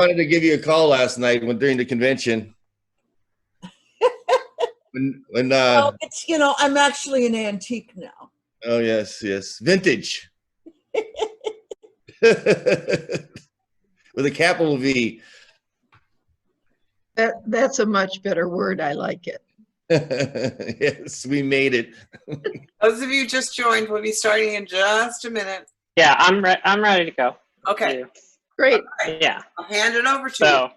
Wanted to give you a call last night when during the convention. When Well, I'm actually an antique now. oh yes, yes, vintage with a capital V. That's a much better word. I like it. Yes, we made it. Those of you just joined, we'll be starting in just a minute. Yeah, I'm ready to go. Okay. Great. Right. Yeah. I'll hand it over to So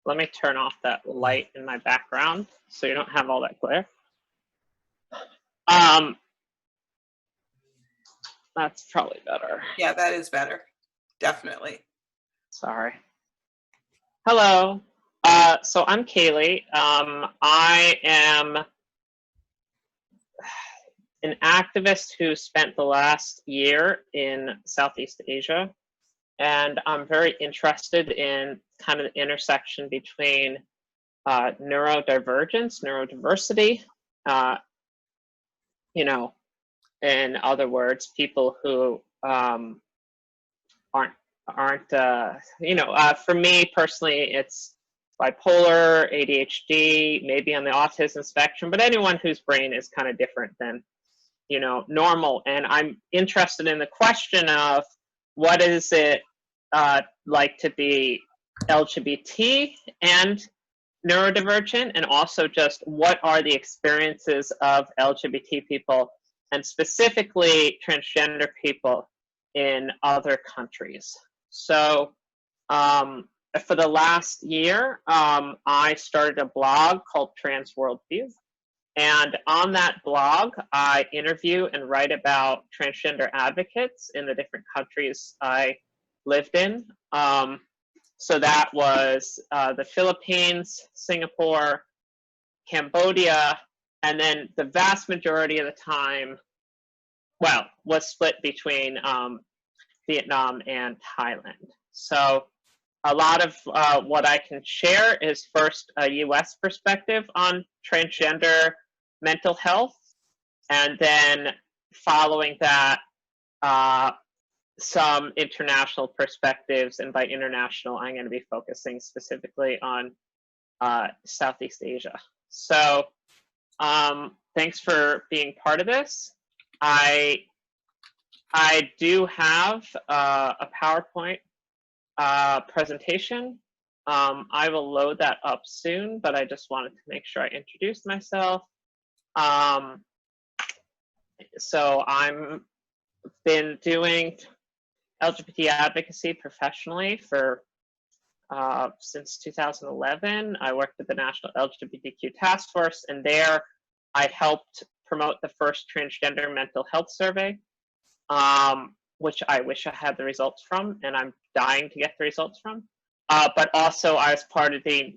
let me turn off that light in my background so you don't have all that glare. That's probably better. you. Yeah, that is better. Definitely. Sorry. Hello. So I'm Kaylee. I am an activist who spent the last year in Southeast Asia, and I'm very interested in kind of the intersection between neurodivergence, neurodiversity, in other words, people who aren't for me personally, it's bipolar, ADHD, maybe on the autism spectrum, but anyone whose brain is kind of different than, normal. And I'm interested in the question of what is it like to be LGBT and neurodivergent, and also just what are the experiences of LGBT people and specifically transgender people in other countries. So for the last year, I started a blog called Trans Worldview. And on that blog, I interview and write about transgender advocates in the different countries I lived in. So that was the Philippines, Singapore, Cambodia, and then the vast majority of the time, was split between Vietnam and Thailand. So a lot of what I can share is first a US perspective on transgender mental health, and then following that, some international perspectives. And by international, I'm going to be focusing specifically on Southeast Asia. So thanks for being part of this. I do have a PowerPoint presentation. I will load that up soon, but I just wanted to make sure I introduced myself. So I'm been doing LGBT advocacy professionally for since 2011. I worked at the National LGBTQ Task Force, and there I helped promote the first transgender mental health survey, which I wish I had the results from, and I'm dying to get the results from. But also I was part of the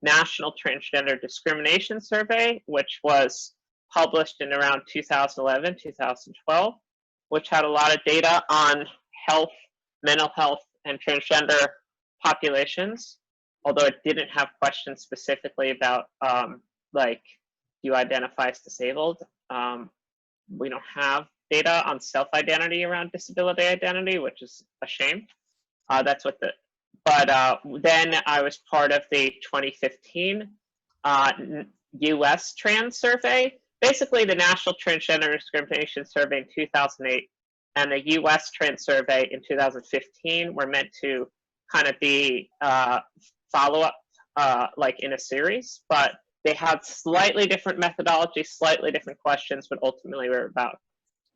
National Transgender Discrimination Survey, which was published in around 2011, 2012, which had a lot of data on health, mental health, and transgender populations, although it didn't have questions specifically about, do you identify as disabled? We don't have data on self-identity around disability identity, which is a shame. Then I was part of the 2015 US Trans Survey, basically the National Transgender Discrimination Survey in 2008 and the US Trans Survey in 2015 were meant to kind of be follow-up in a series, but they had slightly different methodology, slightly different questions, but ultimately were about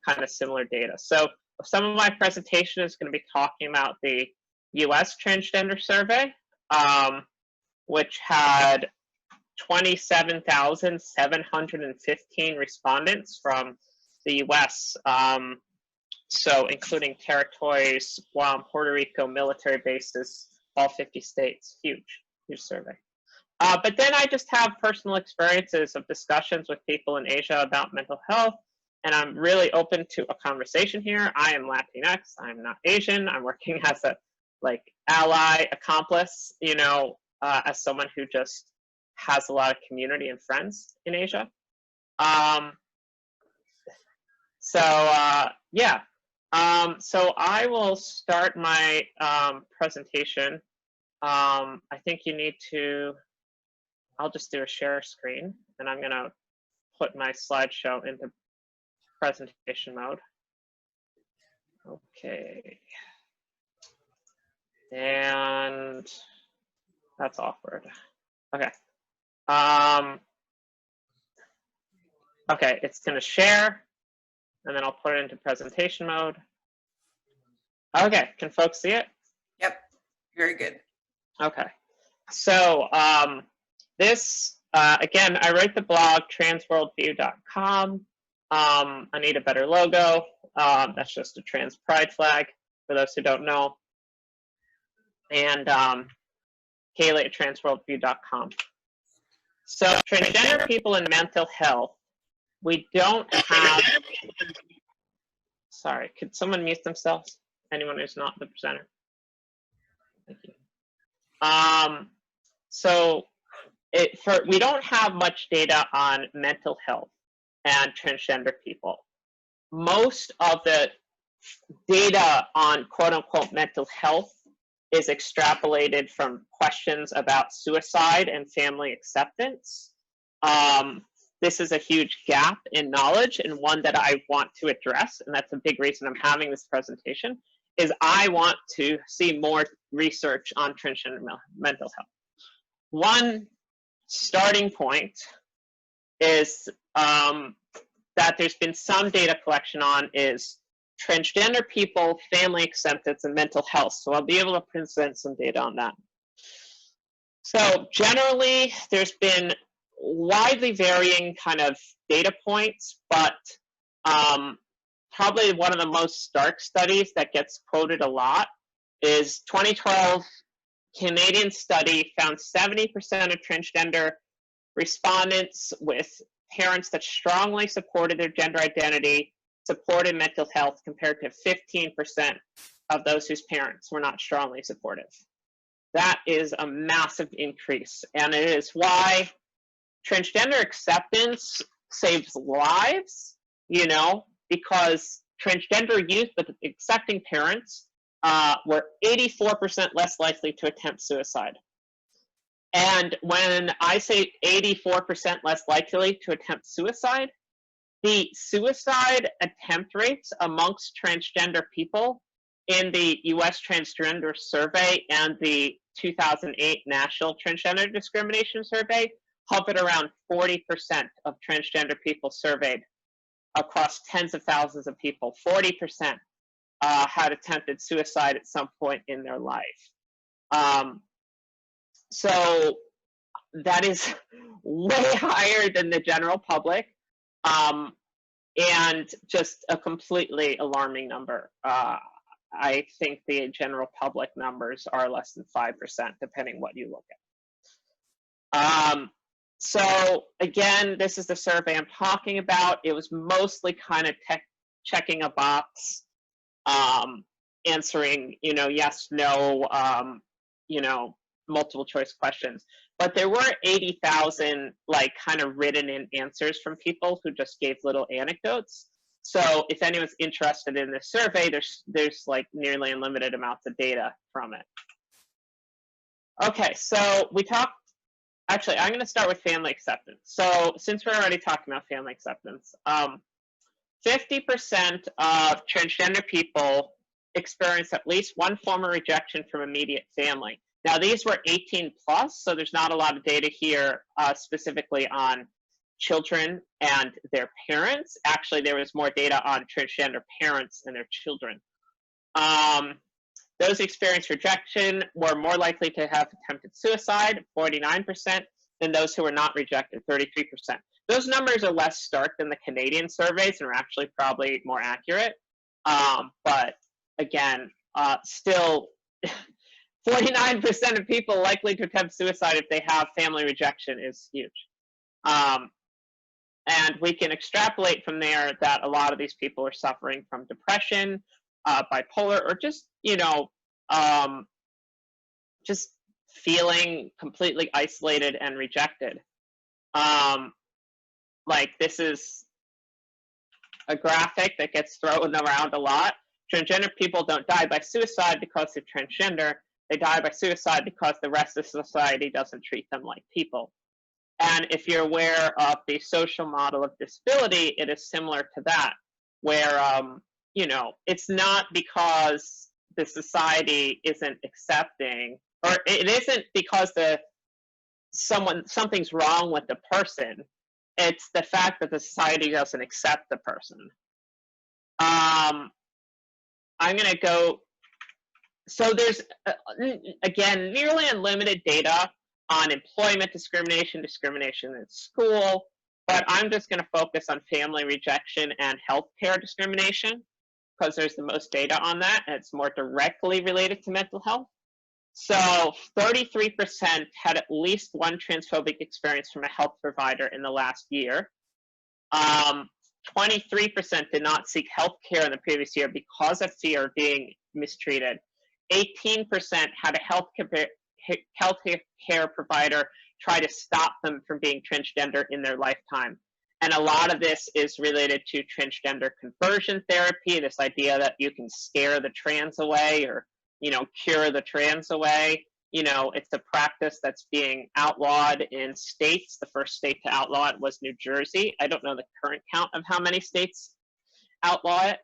kind of similar data. So some of my presentation is going to be talking about the US Transgender Survey, which had 27,715 respondents from the US, so including territories, Guam, Puerto Rico, military bases, all 50 states. Huge survey. But then I just have personal experiences of discussions with people in Asia about mental health, and I'm really open to a conversation here. I am Latinx, I'm not Asian, I'm working as a ally, accomplice, as someone who just has a lot of community and friends in Asia. Yeah, So I will start my presentation. I think you need to, I'll just do a share screen, and I'm gonna put my slideshow into presentation mode. Okay. And that's awkward. Okay. Okay, it's gonna share, and then I'll put it into presentation mode. Okay, can folks see it? Yep, very good. Okay, so this, again, I write the blog, transworldview.com. I need a better logo. That's just a trans pride flag, for those who don't know. And Kaylee at transworldview.com. So transgender people in mental health, we don't have, sorry, could someone mute themselves? Anyone who's not the presenter? Thank you. So we don't have much data on mental health and transgender people. Most of the data on quote unquote mental health is extrapolated from questions about suicide and family acceptance. This is a huge gap in knowledge, and one that I want to address, and that's a big reason I'm having this presentation, is I want to see more research on transgender mental health. One starting point is that there's been some data collection on is transgender people, family acceptance, and mental health. So I'll be able to present some data on that. So generally, there's been widely varying kind of data points, but probably one of the most stark studies that gets quoted a lot is 2012 Canadian study found 70% of transgender respondents with parents that strongly supported their gender identity supported mental health compared to 15% of those whose parents were not strongly supportive. That is a massive increase, and it is why transgender acceptance saves lives, you know, because transgender youth with accepting parents were 84% less likely to attempt suicide. And when I say 84% less likely to attempt suicide, the suicide attempt rates amongst transgender people in the US Transgender Survey and the 2008 National Transgender Discrimination Survey hovered around 40% of transgender people surveyed across tens of thousands of people. 40% had attempted suicide at some point in their life. So that is way higher than the general public, and just a completely alarming number. I think the general public numbers are less than 5%, depending what you look at. So again, this is the survey I'm talking about. It was mostly kind of checking a box, answering, you know, yes, no, you know, multiple choice questions. But there were 80,000 like kind of written in answers from people who just gave little anecdotes. So if anyone's interested in this survey, there's like nearly unlimited amounts of data from it. Okay, so we talked, actually, I'm going to start with family acceptance. So since we're already talking about family acceptance, 50% of transgender people experience at least one form of rejection from immediate family. Now, these were 18 plus, so there's not a lot of data here specifically on children and their parents. Actually, there was more data on transgender parents and their children. Those who experienced rejection were more likely to have attempted suicide, 49%, than those who were not rejected, 33%. Those numbers are less stark than the Canadian surveys and are actually probably more accurate. But again, still 49% of people likely to attempt suicide if they have family rejection is huge. And we can extrapolate from there that a lot of these people are suffering from depression, bipolar, or just, you know, just feeling completely isolated and rejected. Like this is a graphic that gets thrown around a lot. Transgender people don't die by suicide because they're transgender. They die by suicide because the rest of society doesn't treat them like people. And if you're aware of the social model of disability, it is similar to that, where, you know, it's not because the society isn't accepting, or it isn't because something's wrong with the person. It's the fact that the society doesn't accept the person. I'm going to go. So there's, again, nearly unlimited data on employment discrimination, discrimination in school, but I'm just going to focus on family rejection and healthcare discrimination because there's the most data on that, and it's more directly related to mental health. So 33% had at least one transphobic experience from a health provider in the last year. 23% did not seek health care in the previous year because of fear of being mistreated. 18% had a health care provider try to stop them from being transgender in their lifetime. And a lot of this is related to transgender conversion therapy, this idea that you can scare the trans away or, you know, cure the trans away. You know, it's a practice that's being outlawed in states. The first state to outlaw it was New Jersey. I don't know the current count of how many states outlaw it.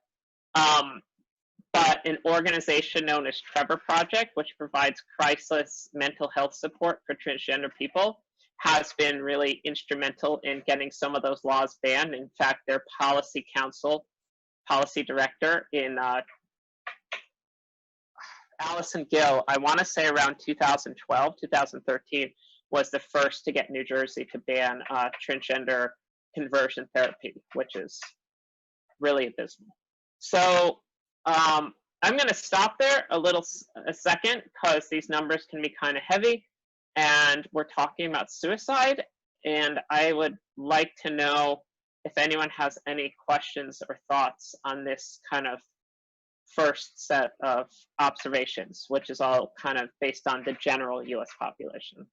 But an organization known as Trevor Project, which provides crisis mental health support for transgender people, has been really instrumental in getting some of those laws banned. In fact, their policy director in Allison Gill, I want to say around 2012, 2013, was the first to get New Jersey to ban transgender conversion therapy, which is really abysmal. So I'm going to stop there a second because these numbers can be kind of heavy, and we're talking about suicide, and I would like to know if anyone has any questions or thoughts on this kind of first set of observations, which is all kind of based on the general US population.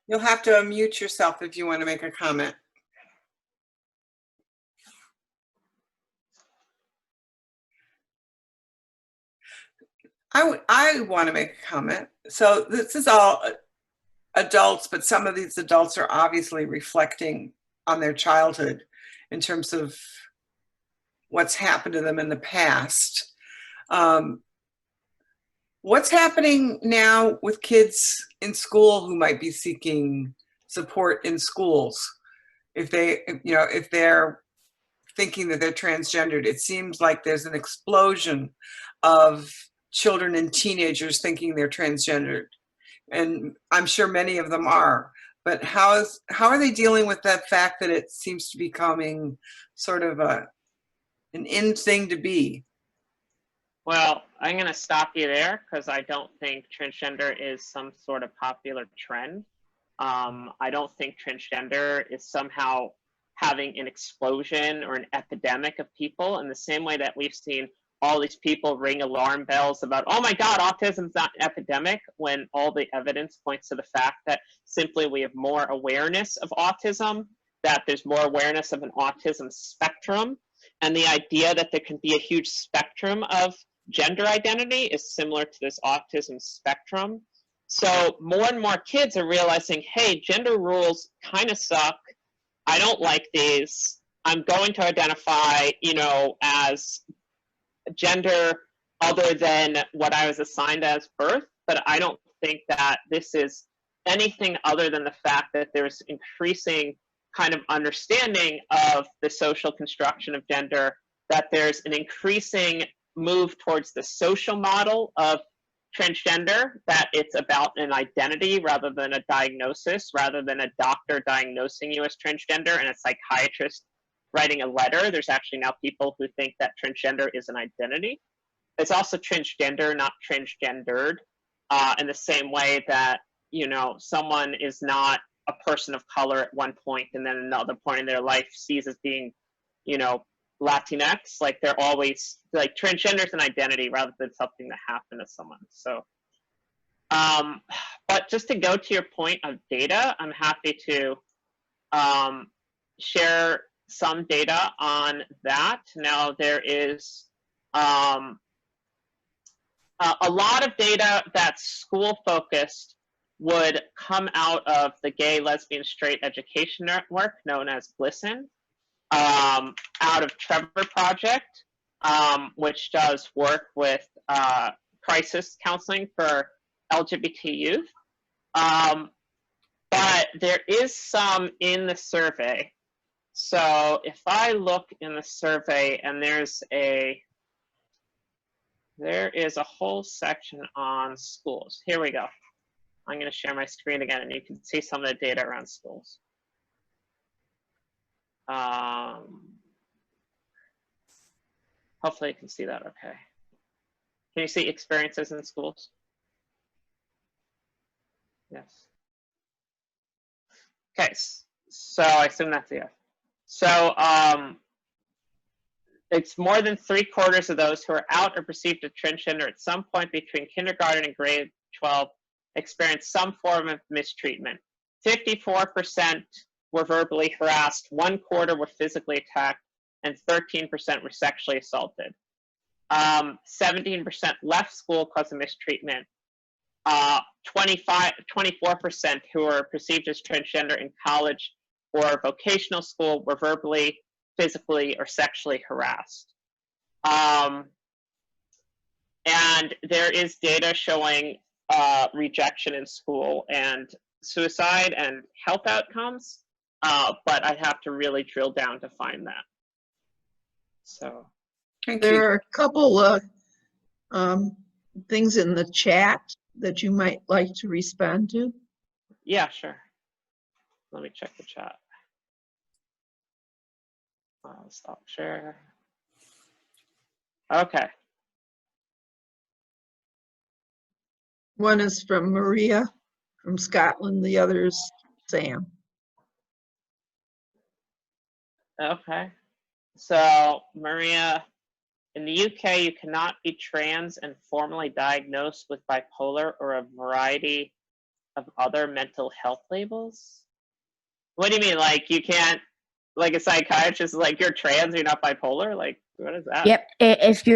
You'll have to unmute yourself if you want to make a comment. I want to make a comment. So this is all adults, but some of these adults are obviously reflecting on their childhood in terms of what's happened to them in the past. What's happening now with kids in school who might be seeking support in schools? If they're thinking that they're transgendered, it seems like there's an explosion of children and teenagers thinking they're transgendered. And I'm sure many of them are. But how are they dealing with that fact that it seems to be becoming sort of an in thing to be? Well, I'm going to stop you there because I don't think transgender is some sort of popular trend. I don't think transgender is somehow having an explosion or an epidemic of people in the same way that we've seen all these people ring alarm bells about, oh my God, autism's not an epidemic, when all the evidence points to the fact that simply we have more awareness of autism, that there's more awareness of an autism spectrum, and the idea that there can be a huge spectrum of gender identity is similar to this autism spectrum. So more and more kids are realizing, hey, gender rules kind of suck. I don't like these. I'm going to identify, you know, as gender other than what I was assigned as birth, but I don't think that this is anything other than the fact that there's increasing kind of understanding of the social construction of gender, that there's an increasing move towards the social model of transgender, that it's about an identity rather than a diagnosis, rather than a doctor diagnosing you as transgender and a psychiatrist writing a letter. There's actually now people who think that transgender is an identity. It's also transgender, not transgendered, in the same way that, you know, someone is not a person of color at one point and then another point in their life sees as being, you know, Latinx. Like, they're always, like, transgender is an identity rather than something that happened to someone. So, but just to go to your point of data, I'm happy to share some data on that. Now, there is a lot of data that's school-focused would come out of the Gay, Lesbian, Straight Education Network, known as GLSEN, out of Trevor Project, which does work with crisis counseling for LGBT youth. But there is some in the survey. So if I look in the survey, and there is a whole section on schools. Here we go. I'm going to share my screen again, and you can see some of the data around schools. Hopefully you can see that okay. Can you see experiences in schools? Yes. Okay, so I assume that's a yes. So it's more than 3/4 of those who are out or perceived as transgender at some point between kindergarten and grade 12 experienced some form of mistreatment. 54% were verbally harassed, 1/4 were physically attacked, and 13% were sexually assaulted. 17% left school because of mistreatment. 24% who were perceived as transgender in college or vocational school were verbally, physically, or sexually harassed. And there is data showing rejection in school and suicide and health outcomes, but I have to really drill down to find that. So. Thank There you. are a couple of things in the chat that you might like to respond to. Yeah, sure. Let me check the chat. I'll stop share. Okay. One is from Maria from Scotland, the other is Sam. Okay. So, Maria, in the UK, you cannot be trans and formally diagnosed with bipolar or a variety of other mental health labels. What do you mean? Like, you can't, like a psychiatrist is like, you're trans, you're not bipolar? Like, what is that? Yep. If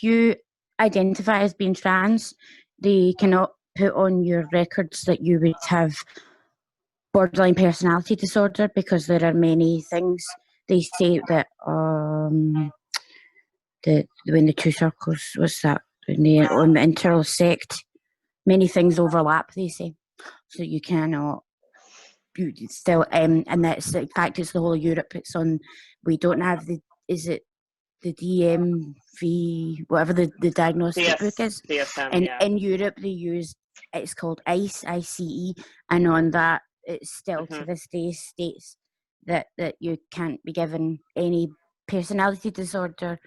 you identify as being trans, they cannot put on your records that you would have borderline personality disorder, because there are many things. They say that when the two circles, what's that? On the intersect, many things overlap, they say. So you cannot. You still, and that's, in fact, it's the whole of Europe. It's on. We don't have the. Is it the DMV, whatever the diagnostic book is? DSM, And yeah. in Europe, they use, it's called ICE, ICE, and on that, it's still to this day states that you can't be given any personality disorder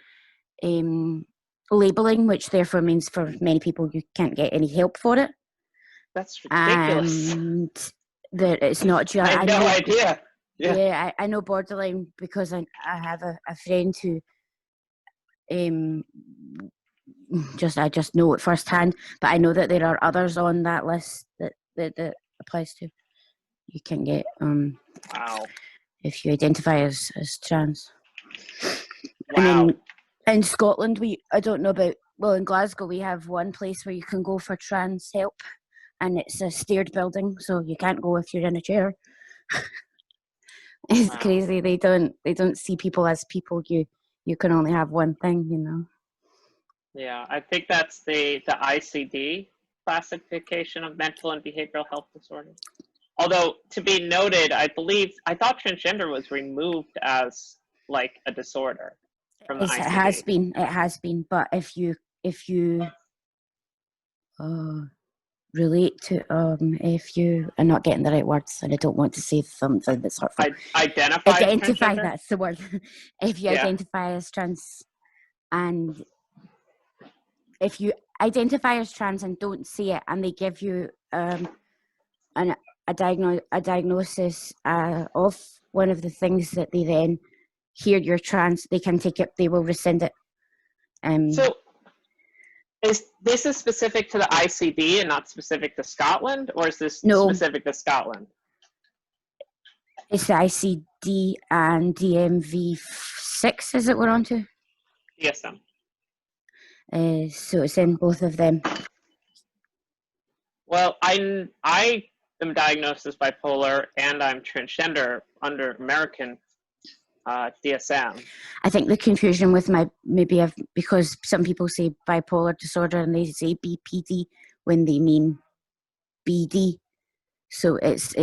labeling, which therefore means for many people you can't get any help for it. That's ridiculous. And that it's not. I had no idea. Yeah. Yeah, I know borderline because I have a friend who I just know it firsthand, but I know that there are others on that list that applies to. You can get Wow. if you identify as trans. Wow. And then in Scotland, I don't know about, well, in Glasgow we have one place where you can go for trans help, and it's a staired building, so you can't go if you're in a chair. It's Wow. crazy. They don't see people as people. You can only have one thing, you know. Yeah, I think that's the ICD classification of mental and behavioral health disorders. Although, to be noted, I thought transgender was removed as like a disorder from the ICD. It has been, but if you relate to if you are not getting the right words, and I don't want to say something that's hurtful. Identify as transgender? That's the word. If you identify as trans, and if you identify as trans and don't see it, and they give you a diagnosis of one of the things that they then hear you're trans, they can take it. They will rescind it. So, is this specific to the ICD and not specific to Scotland, or is this specific to Scotland? It's the ICD and DMV6, is it we're on to? DSM. So it's in both of them. Well, I am diagnosed as bipolar and I'm transgender under American DSM. I think the confusion with because some people say bipolar disorder and they say BPD when they mean BD. So it's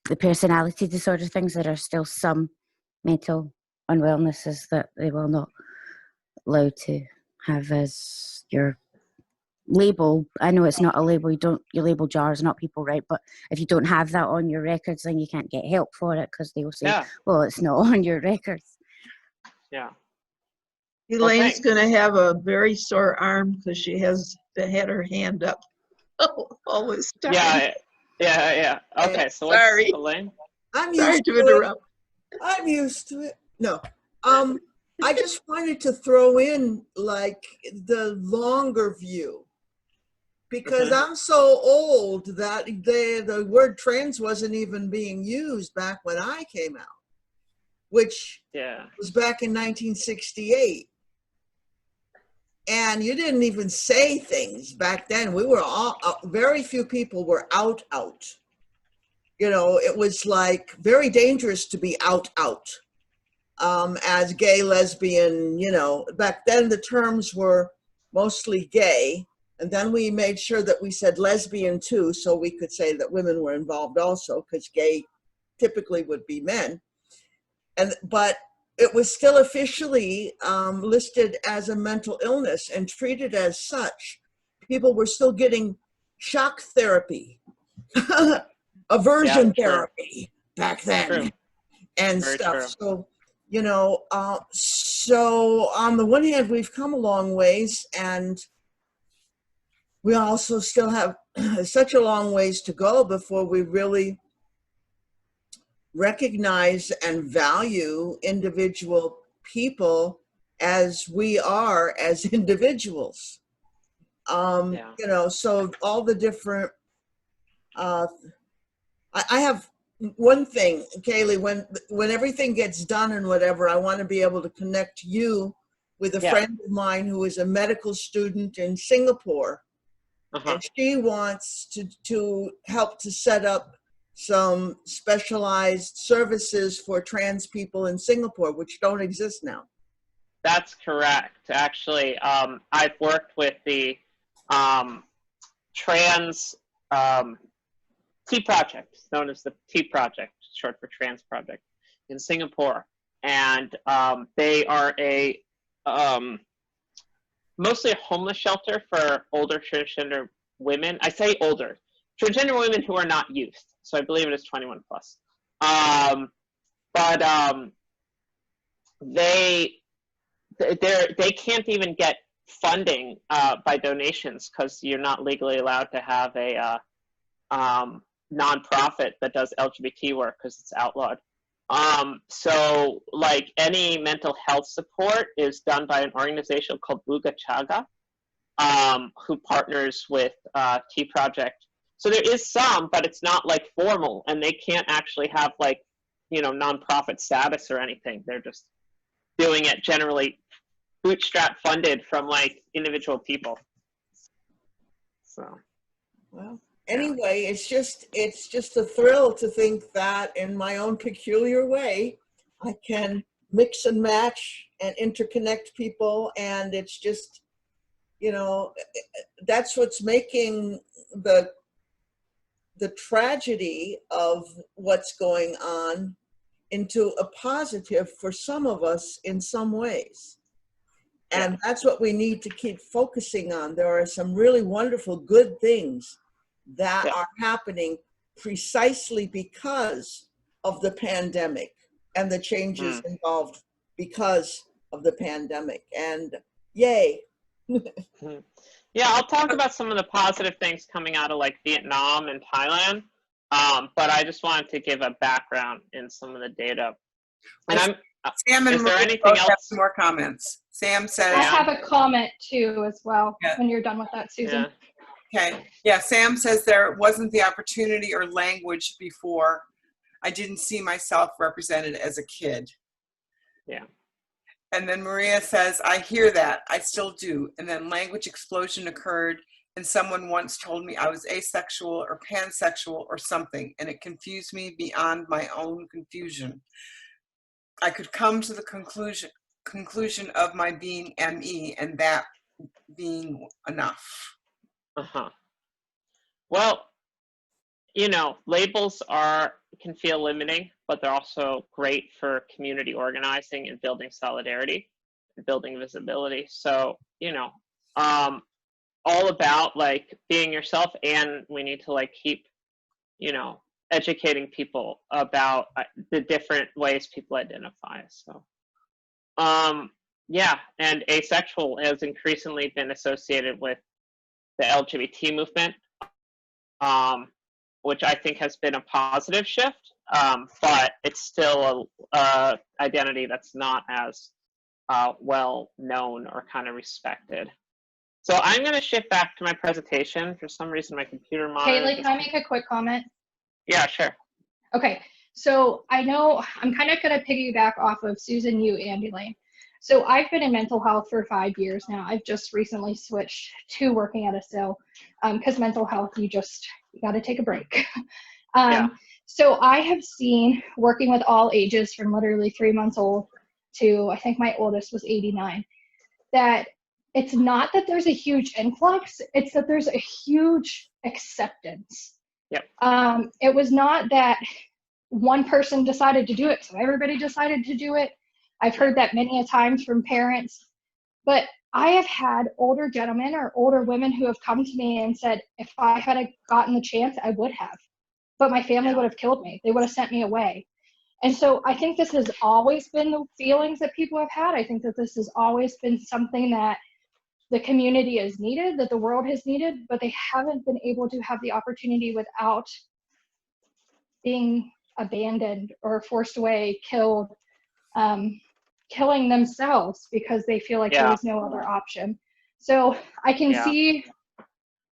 the personality disorder things. There are still some mental unwellnesses that they will not allow to have as your label. I know it's not a label. You label jars, not people, right? But if you don't have that on your records, then you can't get help for it because they will say, Yeah. well, it's not on your records. Yeah. Elaine's thanks. gonna have a very sore arm because she has had her hand up all this time. Yeah. Okay, so Sorry. what's Elaine? I'm Sorry used to to it. interrupt. I'm used to it. No. I just wanted to throw in like the longer view because I'm so old that the word trans wasn't even being used back when I came out, which Yeah. was back in 1968. And you didn't even say things back then. We were all, very few people were out. You know, it was like very dangerous to be out. As gay, lesbian, you know, back then the terms were mostly gay. And then we made sure that we said lesbian too, so we could say that women were involved also, because gay typically would be men. But it was still officially listed as a mental illness and treated as such. People were still getting shock therapy, aversion Yeah, true. therapy back then, True. and Very stuff. true. So, you know, so on the one hand, we've come a long ways, and we also still have such a long ways to go before we really recognize and value individual people as we are as individuals. Yeah. You know, so all the different, I have one thing, Kaylee, when everything gets done and whatever, I want to be able to connect you with a Yeah. friend of mine who is a medical student in Singapore. Uh-huh. And she wants to help to set up some specialized services for trans people in Singapore, which don't exist now. That's correct. Actually, I've worked with the trans T Project, known as the T Project, short for Trans Project, in Singapore. And they are a mostly a homeless shelter for older transgender women. I say older. Transgender women who are not youth. So I believe it is 21 plus. They can't even get funding by donations because you're not legally allowed to have a nonprofit that does LGBT work because it's outlawed. So like any mental health support is done by an organization called Buga Chaga, who partners with T Project. So there is some, but it's not like formal, and they can't actually have like, you know, nonprofit status or anything. They're just doing it generally bootstrap funded from like individual people. So. Well, anyway, it's just a thrill to think that in my own peculiar way, I can mix and match and interconnect people. And it's just, you know, that's what's making the tragedy of what's going on into a positive for some of us in some ways. And that's what we need to keep focusing on. There are some really wonderful, good things that are happening precisely because of the pandemic and the changes involved because of the pandemic. And yay. Yeah, I'll talk about some of the positive things coming out of like Vietnam and Thailand, but I just wanted to give a background in some of the data. And Sam and is there Maria anything both have else? some more comments. Sam says, I have a comment too as well Yeah. when you're done with that, Susan. Yeah. okay, yeah, Sam says there wasn't the opportunity or language before I didn't see myself represented as a kid. Yeah. And then Maria says, I hear that. I still do. And then language explosion occurred. And someone once told me I was asexual or pansexual or something. And it confused me beyond my own confusion. I could come to the conclusion of my being ME and that being enough. Uh-huh. Well, labels can feel limiting, but they're also great for community organizing and building solidarity and building visibility. So, all about being yourself, and we need to keep, educating people about the different ways people identify. So, yeah, and asexual has increasingly been associated with the LGBT movement, which I think has been a positive shift, but it's still a identity that's not as well known or kind of respected. So I'm going to shift back to my presentation. For some reason, my computer monitor. Kaylee, can I make a quick comment? Yeah, sure. Okay, so I know I'm kind of going to piggyback off of Susan, you, and Elaine. So I've been in mental health for 5 years now. I've just recently switched to working at a SIL because mental health, you got to take a break. Yeah. So I have seen working with all ages from literally 3 months old to, I think my oldest was 89, that it's not that there's a huge influx, it's that there's a huge acceptance. Yep. It was not that one person decided to do it, so everybody decided to do it. I've heard that many a times from parents, but I have had older gentlemen or older women who have come to me and said, if I had gotten the chance, I would have, but my family would have killed me. They would have sent me away. And so I think this has always been the feelings that people have had. I think that this has always been something that the community has needed, that the world has needed, but they haven't been able to have the opportunity without being abandoned or forced away, killed, killing themselves because they feel like there was no other option. So I can see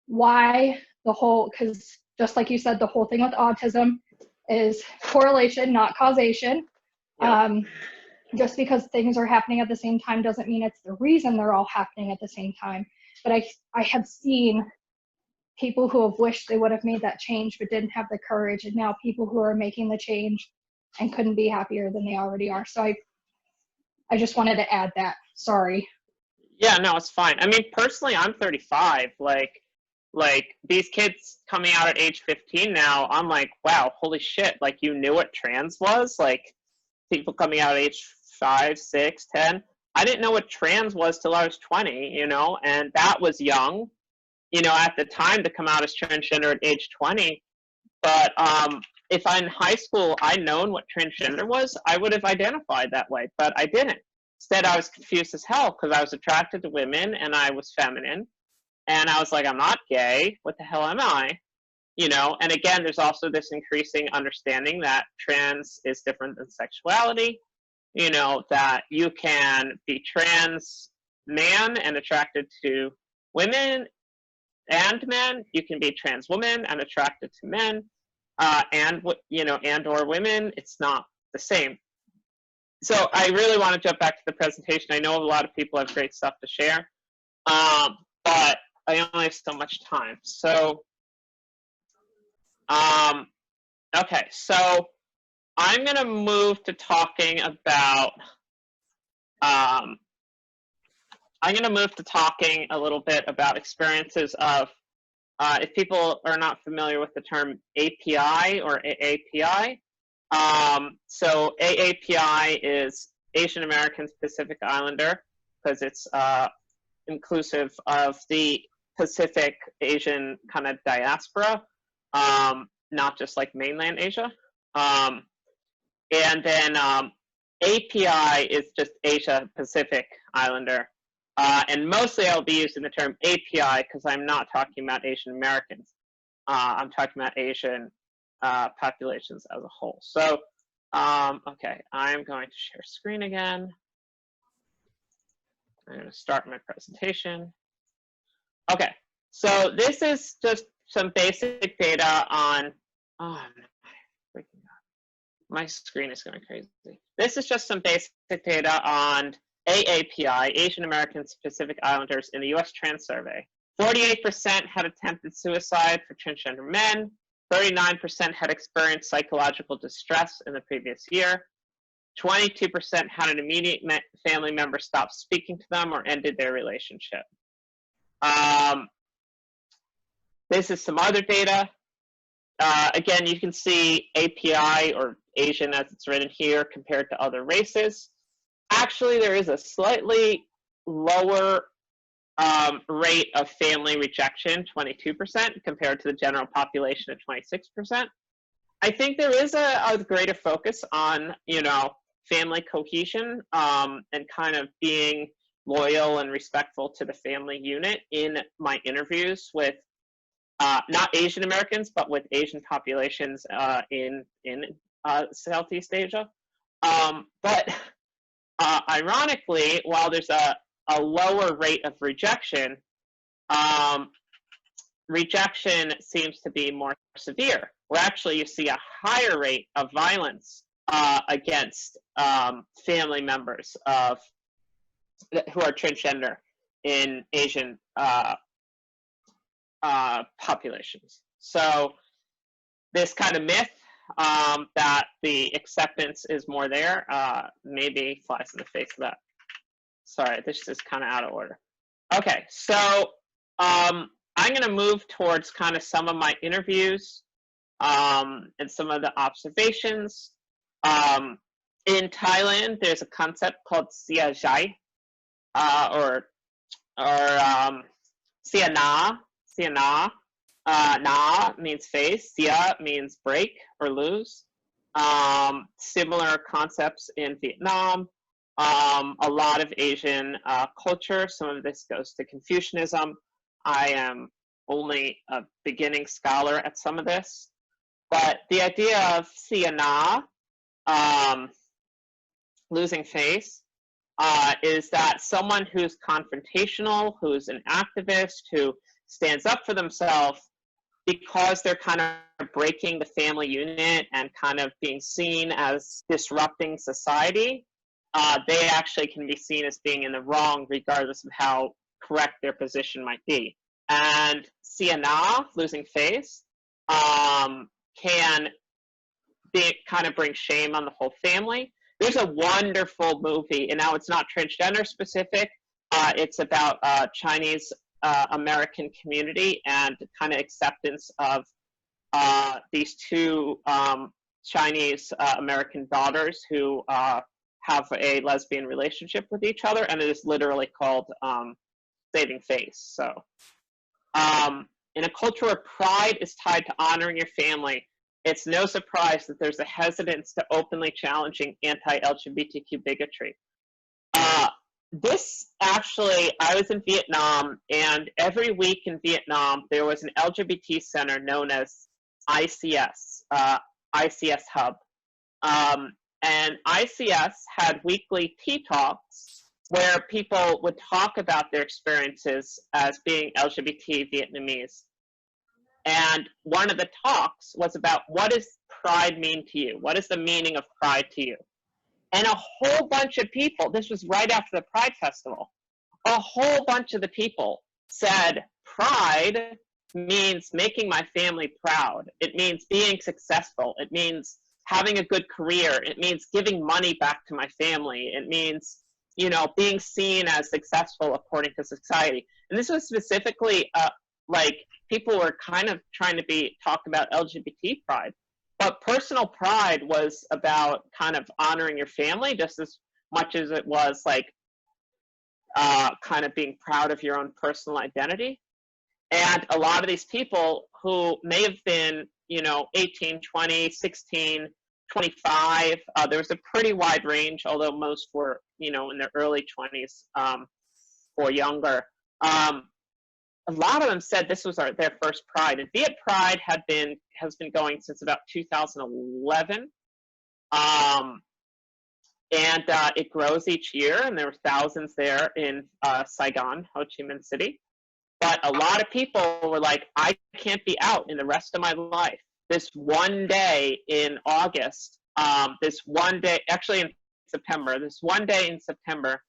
why because just like you said, the whole thing with autism is correlation, not causation. Just because things are happening at the same time doesn't mean it's the reason they're all happening at the same time. But I have seen people who have wished they would have made that change but didn't have the courage, and now people who are making the change and couldn't be happier than they already are. So I just wanted to add that. Sorry. Yeah, no, it's fine. I mean, personally, I'm 35. Like these kids coming out at age 15 now, I'm like, wow, holy shit. Like, you knew what trans was? Like, people coming out at age 5, 6, 10. I didn't know what trans was till I was 20, and that was young, at the time to come out as transgender at age 20. But if I'm in high school, I'd known what transgender was, I would have identified that way, but I didn't. Instead, I was confused as hell because I was attracted to women and I was feminine. And I was like, I'm not gay. What the hell am I? And again, there's also this increasing understanding that trans is different than sexuality, that you can be trans man and attracted to women and men. You can be trans woman and attracted to men and or women. It's not the same. So I really want to jump back to the presentation. I know a lot of people have great stuff to share, but I only have so much time. So, okay, so I'm going to move to talking about, a little bit about experiences of, if people are not familiar with the term API or AAPI. So AAPI is Asian American Pacific Islander, because it's inclusive of the Pacific Asian kind of diaspora, not just like mainland Asia. And then API is just Asia Pacific Islander. And mostly I'll be using the term API because I'm not talking about Asian Americans. I'm talking about Asian populations as a whole. So, okay, I'm going to share screen again. I'm going to start my presentation. Okay, so this is just some basic data on, oh, freaking God. My screen is going crazy. This is just some basic data on AAPI, Asian Americans Pacific Islanders, in the U.S. Trans Survey. 48% had attempted suicide for transgender men. 39% had experienced psychological distress in the previous year. 22% had an immediate family member stop speaking to them or ended their relationship. This is some other data. Again, you can see API, or Asian as it's written here, compared to other races. Actually, there is a slightly lower rate of family rejection, 22%, compared to the general population of 26%. I think there is a greater focus on, you know, family cohesion and kind of being loyal and respectful to the family unit in my interviews with not Asian Americans, but with Asian populations in Southeast Asia. But ironically, while there's a lower rate of rejection, rejection seems to be more severe, where actually you see a higher rate of violence against family members of who are transgender in Asian populations. So this kind of myth that the acceptance is more there maybe flies in the face of that. Sorry, this is kind of out of order. Okay, so I'm going to move towards kind of some of my interviews and some of the observations. In Thailand, there's a concept called Sia Jai, or Sia Na. Sia Na. Na means face. Sia means break or lose. Similar concepts in Vietnam. A lot of Asian culture. Some of this goes to Confucianism. I am only a beginning scholar at some of this. But the idea of Sia Na, losing face, is that someone who's confrontational, who's an activist, who stands up for themselves, because they're kind of breaking the family unit and kind of being seen as disrupting society, they actually can be seen as being in the wrong regardless of how correct their position might be. And Sia Na, losing face, can kind of bring shame on the whole family. There's a wonderful movie, and now it's not transgender specific. It's about Chinese American community and kind of acceptance of these two Chinese American daughters who have a lesbian relationship with each other, and it is literally called Saving Face. So in a culture where pride is tied to honoring your family, it's no surprise that there's a hesitance to openly challenging anti-LGBTQ bigotry. This actually, I was in Vietnam, and every week in Vietnam, there was an LGBT center known as ICS, ICS Hub. And ICS had weekly tea talks where people would talk about their experiences as being LGBT Vietnamese. And one of the talks was about, what does pride mean to you? What is the meaning of pride to you? And a whole bunch of people, this was right after the Pride Festival, a whole bunch of the people said, pride means making my family proud. It means being successful. It means having a good career. It means giving money back to my family. It means, you know, being seen as successful according to society. And this was specifically like people were kind of trying to talk about LGBT pride. But personal pride was about kind of honoring your family just as much as it was like kind of being proud of your own personal identity. And a lot of these people who may have been, you know, 18, 20, 16, 25, there was a pretty wide range, although most were, you know, in their early 20s or younger. A lot of them said this was their first Pride. And Viet Pride has been going since about 2011. And it grows each year, and there were thousands there in Saigon, Ho Chi Minh City. But a lot of people were like, I can't be out in the rest of my life. This one day in August This one day, actually in September, this one day in September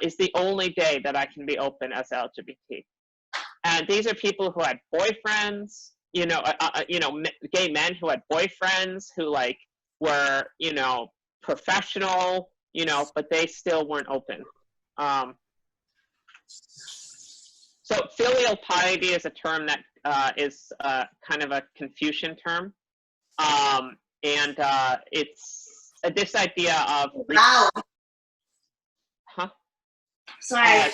is the only day that I can be open as LGBT. And these are people who had boyfriends, gay men who had boyfriends who like were, professional, but they still weren't open. So filial piety is a term that is kind of a Confucian term. And it's this idea of... Wow. Huh? Sorry.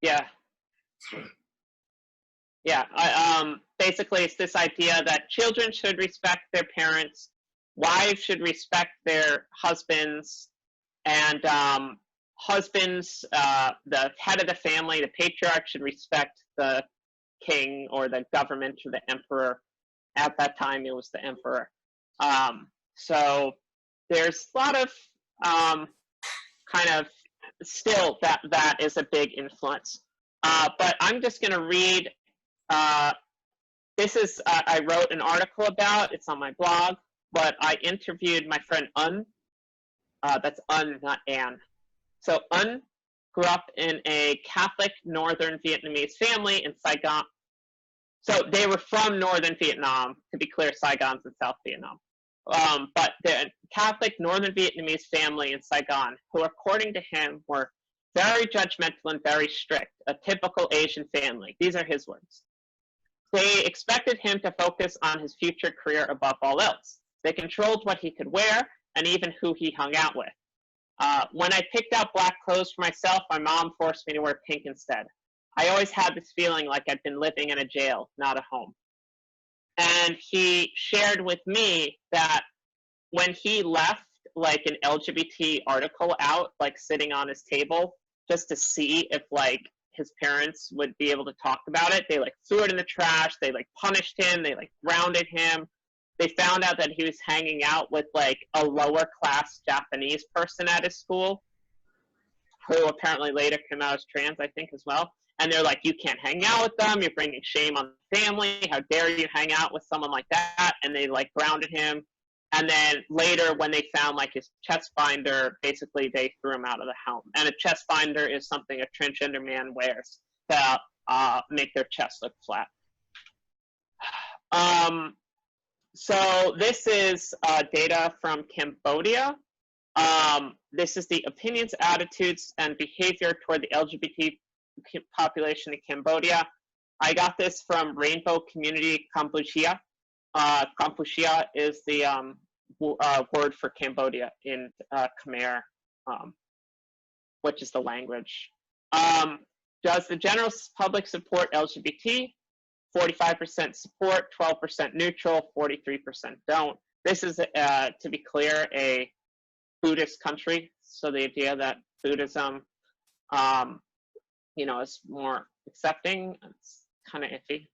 Yeah. Yeah, basically it's this idea that children should respect their parents, wives should respect their husbands, and husbands, the head of the family, the patriarch, should respect the king or the government or the emperor. At that time, it was the emperor. So there's a lot of kind of still that is a big influence. But I'm just going to read. This is I wrote an article about. It's on my blog. But I interviewed my friend Un. That's Un, not Anne. So Un grew up in a Catholic Northern Vietnamese family in Saigon. So they were from Northern Vietnam. To be clear, Saigon's in South Vietnam. But the Catholic Northern Vietnamese family in Saigon, who according to him were very judgmental and very strict, a typical Asian family. These are his words. They expected him to focus on his future career above all else. They controlled what he could wear and even who he hung out with. When I picked out black clothes for myself, my mom forced me to wear pink instead. I always had this feeling like I'd been living in a jail, not a home. And he shared with me that when he left like an LGBT article out, like sitting on his table, just to see if like his parents would be able to talk about it, they like threw it in the trash, they like punished him, they like grounded him. They found out that he was hanging out with like a lower class Japanese person at his school, who apparently later came out as trans, I think, as well. And they're like, you can't hang out with them, you're bringing shame on the family, how dare you hang out with someone like that? And they like grounded him. And then later when they found like his chest binder, basically they threw him out of the home. And a chest binder is something a transgender man wears to make their chest look flat. So this is data from Cambodia. This is the opinions, attitudes, and behavior toward the LGBT population in Cambodia. I got this from Rainbow Community Kampuchea. Kampuchea is the word for Cambodia in Khmer, which is the language. Does the general public support LGBT? 45% support, 12% neutral, 43% don't. This is, to be clear, a Buddhist country. So the idea that Buddhism, is more accepting, it's kind of iffy.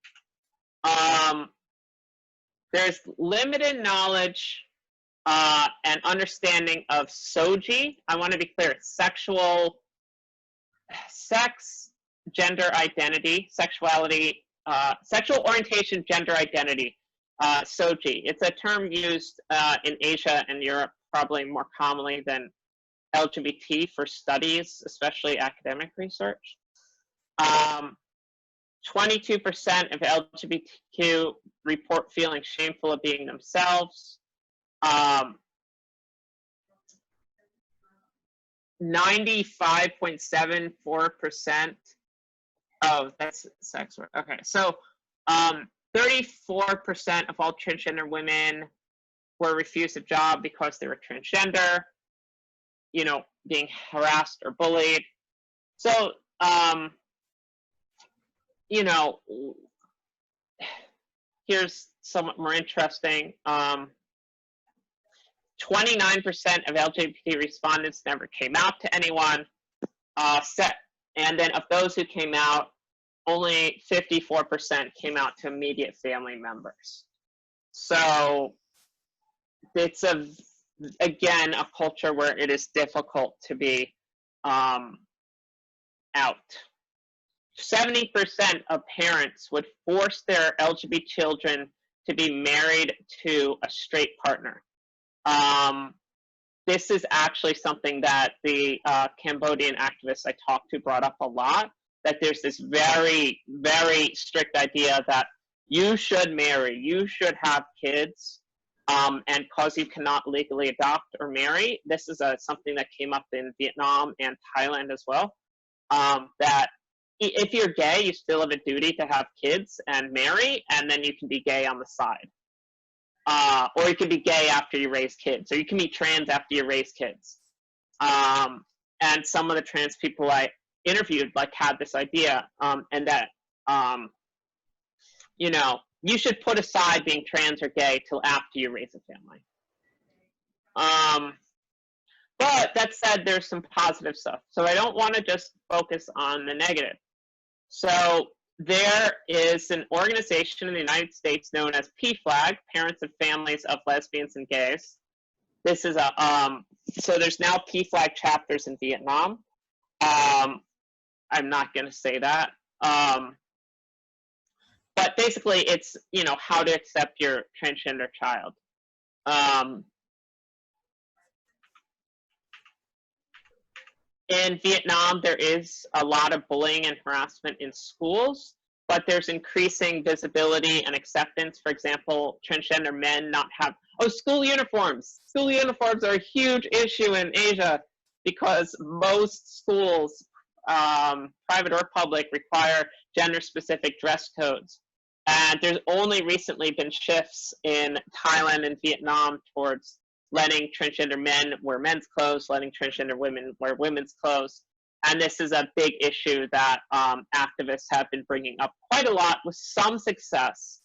There's limited knowledge and understanding of SOGI. I want to be clear, sex, gender identity, sexuality, sexual orientation, gender identity, SOGI. It's a term used in Asia and Europe probably more commonly than LGBT for studies, especially academic research. 22% of LGBTQ report feeling shameful of being themselves. 95.74% of, that's sex work. Okay, so 34% of all transgender women were refused a job because they were transgender, being harassed or bullied. So, here's somewhat more interesting. 29% of LGBT respondents never came out to anyone. And then of those who came out, only 54% came out to immediate family members. So it's again a culture where it is difficult to be out. 70% of parents would force their LGBT children to be married to a straight partner. This is actually something that the Cambodian activists I talked to brought up a lot, that there's this very, very strict idea that you should marry, you should have kids, and because you cannot legally adopt or marry, this is something that came up in Vietnam and Thailand as well, that if you're gay, you still have a duty to have kids and marry, and then you can be gay on the side. Or you can be gay after you raise kids, or you can be trans after you raise kids. And some of the trans people I interviewed had this idea, and that, you know, you should put aside being trans or gay till after you raise a family. But that said, there's some positive stuff. So I don't want to just focus on the negative. So there is an organization in the United States known as PFLAG, Parents of Families of Lesbians and Gays. This is so there's now PFLAG chapters in Vietnam. I'm not going to say that. But basically it's, you know, how to accept your transgender child. In Vietnam, there is a lot of bullying and harassment in schools, but there's increasing visibility and acceptance. For example, transgender men not have, school uniforms. School uniforms are a huge issue in Asia because most schools, private or public, require gender-specific dress codes. And there's only recently been shifts in Thailand and Vietnam towards letting transgender men wear men's clothes, letting transgender women wear women's clothes. And this is a big issue that activists have been bringing up quite a lot with some success.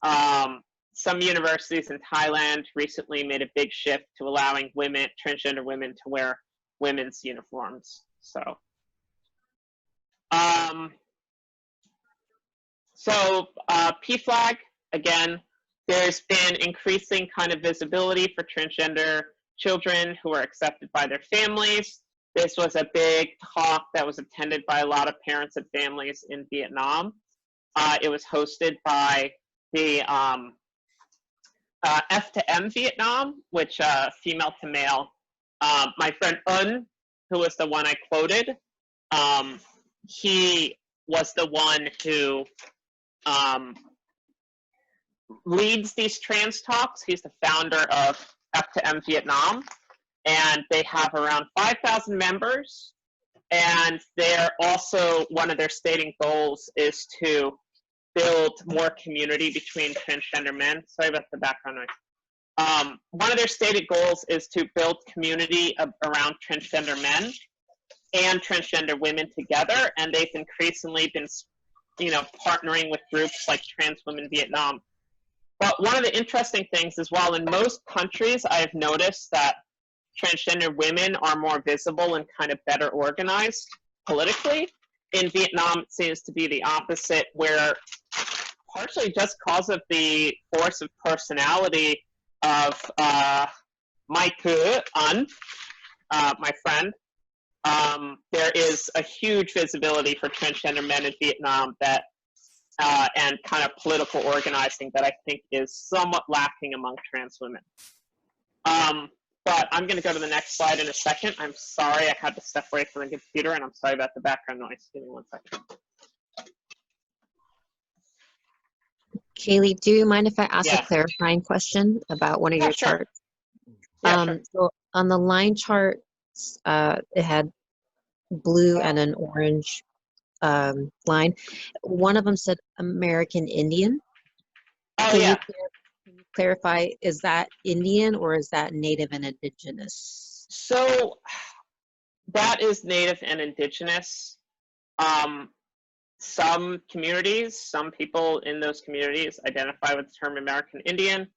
Some universities in Thailand recently made a big shift to allowing women, transgender women, to wear women's uniforms. So, PFLAG, again, there's been increasing kind of visibility for transgender children who are accepted by their families. This was a big talk that was attended by a lot of parents and families in Vietnam. It was hosted by the F to M Vietnam, which female to male. My friend Un, who was the one I quoted, he was the one who leads these trans talks. He's the founder of F to M Vietnam, and they have around 5,000 members. And they're also, one of their stating goals is to build more community between transgender men. Sorry about the background noise. One of their stated goals is to build community around transgender men and transgender women together. And they've increasingly been, you know, partnering with groups like Trans Women Vietnam. But one of the interesting things is, while in most countries I've noticed that transgender women are more visible and kind of better organized politically, in Vietnam it seems to be the opposite, where partially just because of the force of personality of Mai Cu Un, my friend, there is a huge visibility for transgender men in Vietnam that and kind of political organizing that I think is somewhat lacking among trans women. But I'm going to go to the next slide in a second. I'm sorry I had to step away from the computer, and I'm sorry about the background noise. Give me 1 second. Kaylee, do you mind if I ask a clarifying question about one of your charts? Sure. So on the line chart, it had blue and an orange line. One of them said American Indian. Can you clarify, is that Indian or is that Native and Indigenous? So that is Native and Indigenous. Some communities, some people in those communities identify with the term American Indian.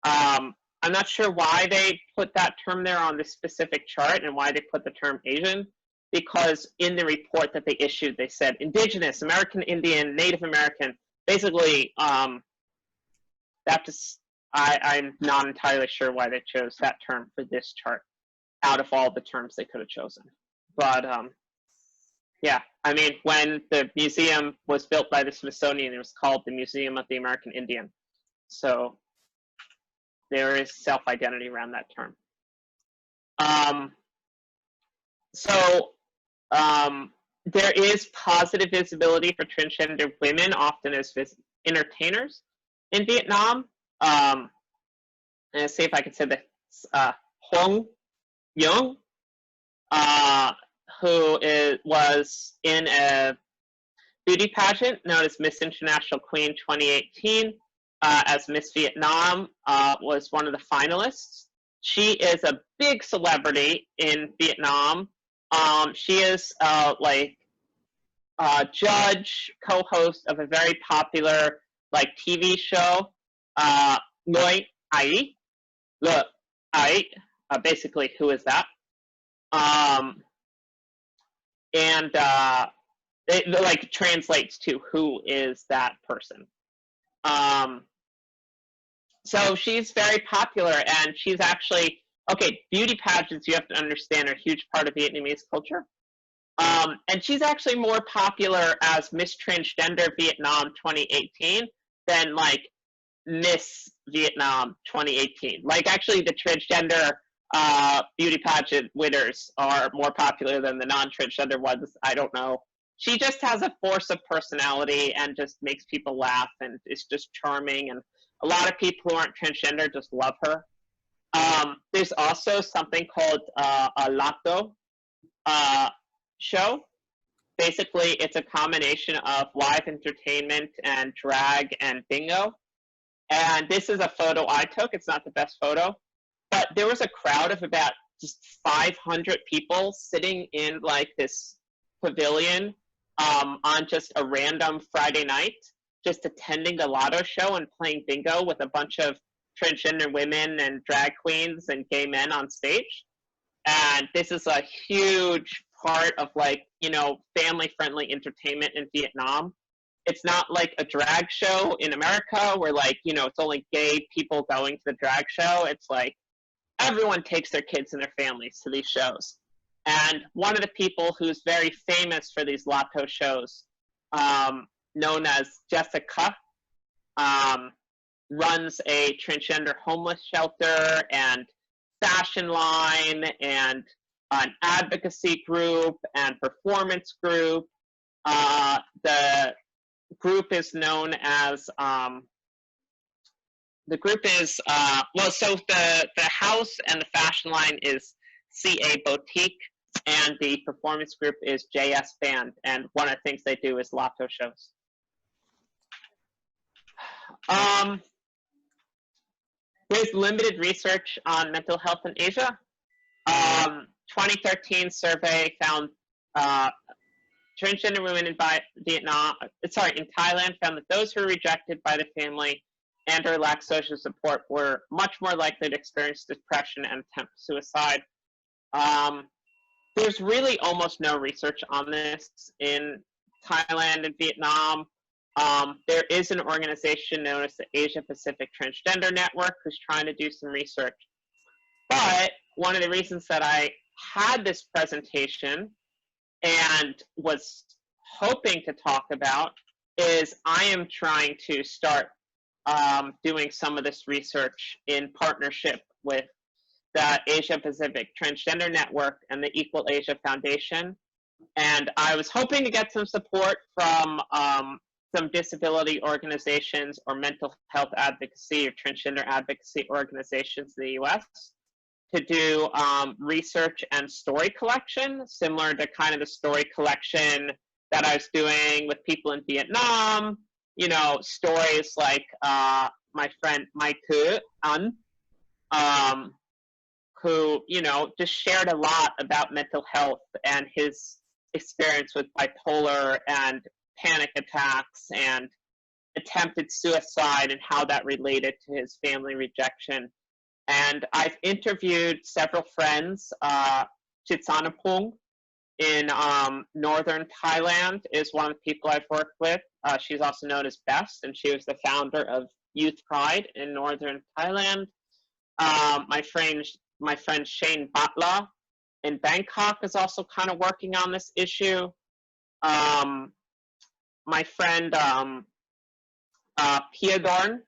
I'm not sure why they put that term there on this specific chart and why they put the term Asian, because in the report that they issued, they said Indigenous, American Indian, Native American. Basically, that just, I'm not entirely sure why they chose that term for this chart out of all the terms they could have chosen. But yeah, I mean, when the museum was built by the Smithsonian, it was called the Museum of the American Indian. So there is self-identity around that term. There is positive visibility for transgender women, often as entertainers in Vietnam. Let's see if I can say this. Hong Young, who was in a beauty pageant known as Miss International Queen 2018 as Miss Vietnam, was one of the finalists. She is a big celebrity in Vietnam. She is like a judge, co-host of a very popular like TV show, Người Ấy, Look, I, basically, who is that? It like translates to who is that person. So she's very popular, and she's actually, okay, beauty pageants, you have to understand, are a huge part of Vietnamese culture. And she's actually more popular as Miss Transgender Vietnam 2018 than like Miss Vietnam 2018. Like actually the transgender beauty pageant winners are more popular than the non-transgender ones. I don't know. She just has a force of personality and just makes people laugh and is just charming. And a lot of people who aren't transgender just love her. There's also something called a Lato show. Basically, it's a combination of live entertainment and drag and bingo. And this is a photo I took. It's not the best photo, but there was a crowd of about just 500 people sitting in like this pavilion on just a random Friday night, just attending the Lotto show and playing bingo with a bunch of transgender women and drag queens and gay men on stage. And this is a huge part of like, you know, family-friendly entertainment in Vietnam. It's not like a drag show in America where like, you know, it's only gay people going to the drag show. It's like everyone takes their kids and their families to these shows. And one of the people who's very famous for these Lato shows, known as Jessica, runs a transgender homeless shelter and fashion line and an advocacy group and performance group. The group is known as, the house and the fashion line is CA Boutique, and the performance group is JS Band, and one of the things they do is Lato shows. There's limited research on mental health in Asia. 2013 survey found transgender women in Thailand found that those who were rejected by the family and or lacked social support were much more likely to experience depression and attempt suicide. There's really almost no research on this in Thailand and Vietnam. There is an organization known as the Asia Pacific Transgender Network who's trying to do some research. But one of the reasons that I had this presentation and was hoping to talk about is I am trying to start doing some of this research in partnership with the Asia Pacific Transgender Network and the Equal Asia Foundation. And I was hoping to get some support from some disability organizations or mental health advocacy or transgender advocacy organizations in the US to do research and story collection, similar to kind of the story collection that I was doing with people in Vietnam. You know, stories like my friend Mai Thu An, who, you know, just shared a lot about mental health and his experience with bipolar and panic attacks and attempted suicide and how that related to his family rejection. And I've interviewed several friends. Chitsanapong in northern Thailand is one of the people I've worked with. She's also known as Best, and she was the founder of Youth Pride in northern Thailand. My friend Shane Batla in Bangkok is also kind of working on this issue. My friend Pia Dorn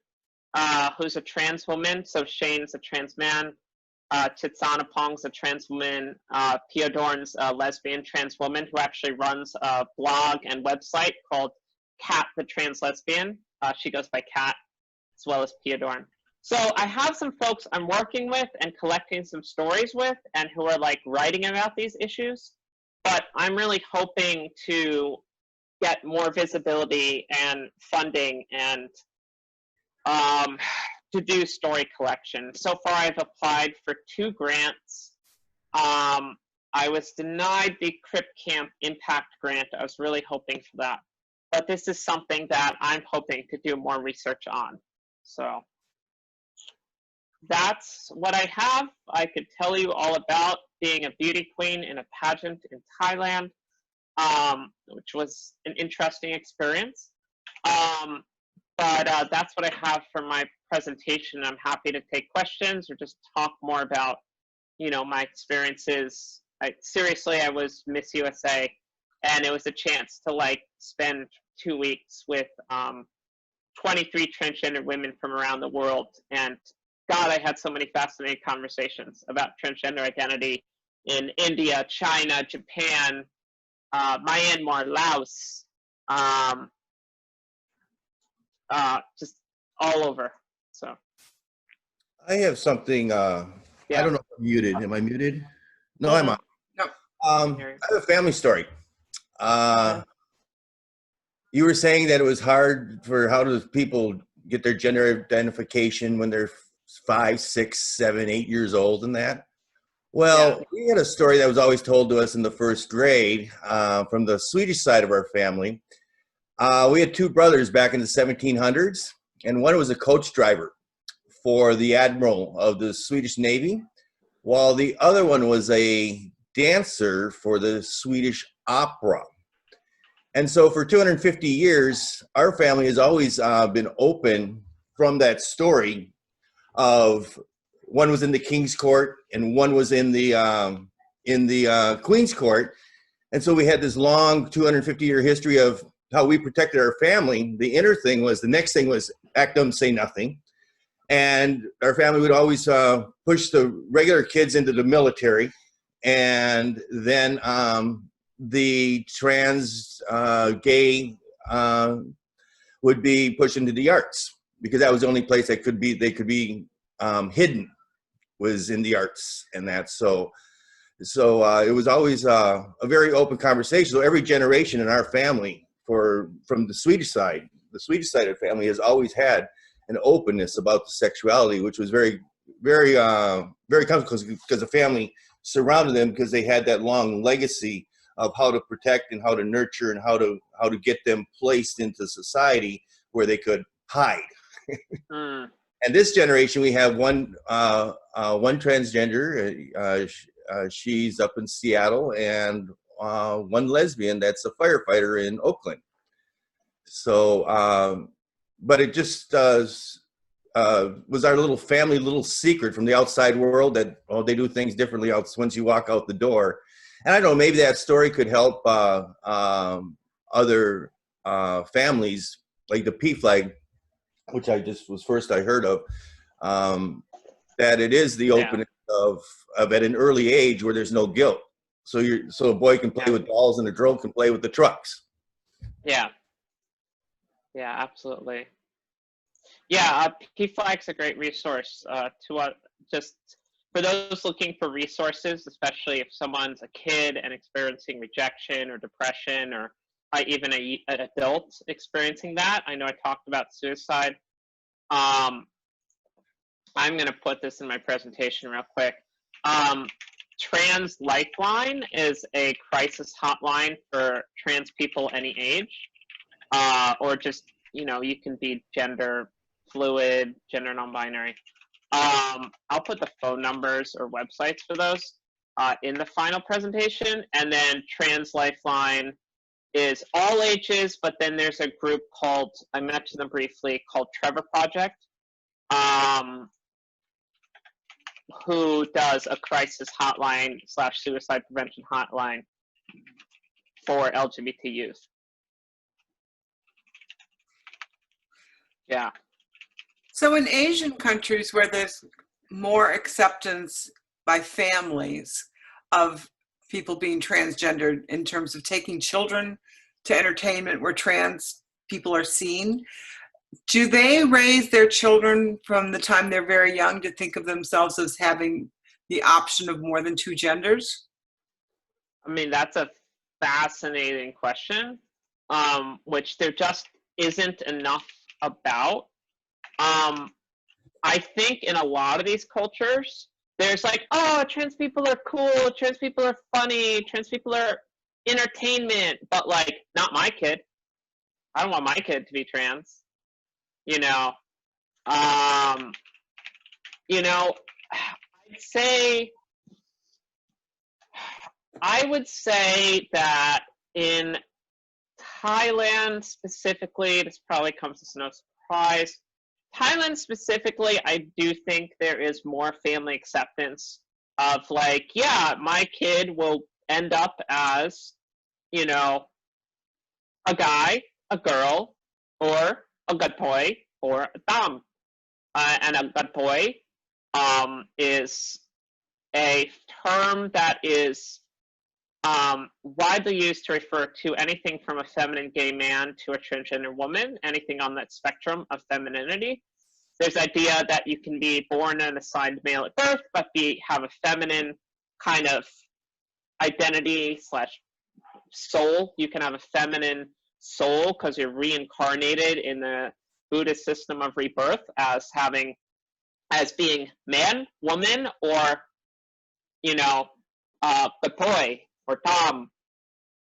who's a trans woman. So Shane's a trans man. Titsana Pong's a trans woman. Pia Dorn's a lesbian trans woman who actually runs a blog and website called Kat the Trans Lesbian. She goes by Kat, as well as Pia Dorn. So I have some folks I'm working with and collecting some stories with, and who are like writing about these issues. But I'm really hoping to get more visibility and funding and to do story collection. So far, I've applied for 2 grants. I was denied the Crip Camp Impact Grant. I was really hoping for that. But this is something that I'm hoping to do more research on. So that's what I have. I could tell you all about being a beauty queen in a pageant in Thailand, which was an interesting experience. But that's what I have for my presentation. I'm happy to take questions or just talk more about, you know, my experiences. Seriously, I was Miss USA, and it was a chance to like spend 2 weeks with 23 transgender women from around the world. And God, I had so many fascinating conversations about transgender identity in India, China, Japan, Myanmar, Laos, just all over. So I have something. I don't know if I'm muted. Am I muted? No, I'm on. No. I have a family story. You were saying that it was hard for how do people get their gender identification when they're 5, 6, 7, 8 years old and that. Well, we had a story that was always told to us in the first grade from the Swedish side of our family. We had 2 brothers back in the 1700s, and one was a coach driver for the admiral of the Swedish Navy, while the other one was a dancer for the Swedish opera. And so for 250 years, our family has always been open from that story of one was in the King's Court and one was in the Queen's Court. And so we had this long 250-year history of how we protected our family. The inner thing was, the next thing was act dumb, say nothing. And our family would always push the regular kids into the military. And then the trans gay would be pushed into the arts, because that was the only place that they could be hidden, was in the arts and that. So it was always a very open conversation. So every generation in our family, from the Swedish side of the family, has always had an openness about the sexuality, which was very, very, very comfortable, because the family surrounded them, because they had that long legacy of how to protect and how to nurture and how to get them placed into society where they could hide. And this generation, we have one transgender. She's up in Seattle, and one lesbian that's a firefighter in Oakland. So, but it just was our little family, little secret from the outside world that, oh, they do things differently once you walk out the door. And I don't know, maybe that story could help other families, like the PFLAG, which I heard of, that it is the openness of at an early age where there's no guilt. So a boy can play with dolls and a girl can play with the trucks. Yeah, absolutely. Yeah, PFLAG's a great resource just for those looking for resources, especially if someone's a kid and experiencing rejection or depression, or even an adult experiencing that. I know I talked about suicide. I'm going to put this in my presentation real quick. Trans Lifeline is a crisis hotline for trans people any age, or just, you can be gender fluid, gender non-binary. I'll put the phone numbers or websites for those in the final presentation. And then Trans Lifeline is all ages, but then there's a group called, I mentioned them briefly, called Trevor Project, who does a crisis hotline / suicide prevention hotline for LGBT youth. Yeah. So in Asian countries where there's more acceptance by families of people being transgendered in terms of taking children to entertainment where trans people are seen, do they raise their children from the time they're very young to think of themselves as having the option of more than 2 genders? I mean, that's a fascinating question, which there just isn't enough about. I think in a lot of these cultures, there's like, oh, trans people are cool, trans people are funny, trans people are entertainment, but like, not my kid. I don't want my kid to be trans. You know, I'd say, I would say that in Thailand specifically, this probably comes as no surprise. Thailand specifically, I do think there is more family acceptance of like, yeah, my kid will end up as, you know, a guy, a girl, or a good boy, or a dom. And a good boy is a term that is widely used to refer to anything from a feminine gay man to a transgender woman, anything on that spectrum of femininity. There's the idea that you can be born and assigned male at birth, but have a feminine kind of identity / soul. You can have a feminine soul because you're reincarnated in the Buddhist system of rebirth as being man, woman, or, Batoi or Tom.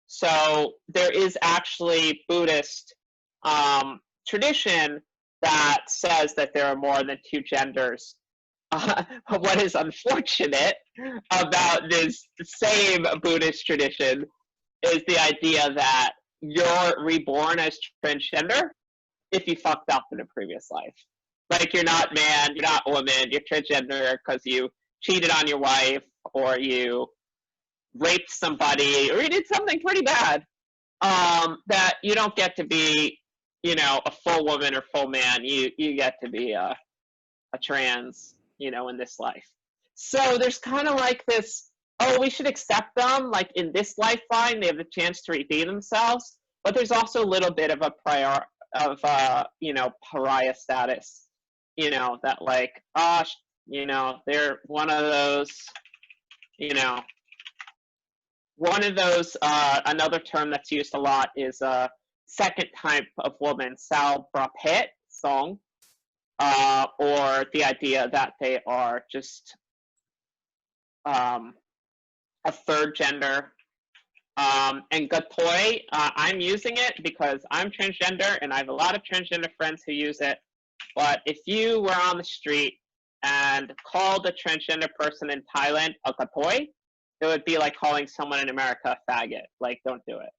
So there is actually Buddhist tradition that says that there are more than 2 genders. What is unfortunate about this same Buddhist tradition is the idea that you're reborn as transgender if you fucked up in a previous life. Like, you're not man, you're not woman, you're transgender because you cheated on your wife, or you raped somebody, or you did something pretty bad, that you don't get to be, a full woman or full man. You get to be a trans, in this life. So there's kind of like this, oh, we should accept them, like in this lifeline, they have the chance to redeem themselves, but there's also a little bit of a pariah status, that like, they're one of those, another term that's used a lot is a second type of woman, Sal Brapet song, or the idea that they are just a third gender. And Gatoi, I'm using it because I'm transgender and I have a lot of transgender friends who use it. But if you were on the street and called a transgender person in Thailand a Gatoi, it would be like calling someone in America a faggot. Like, don't do it.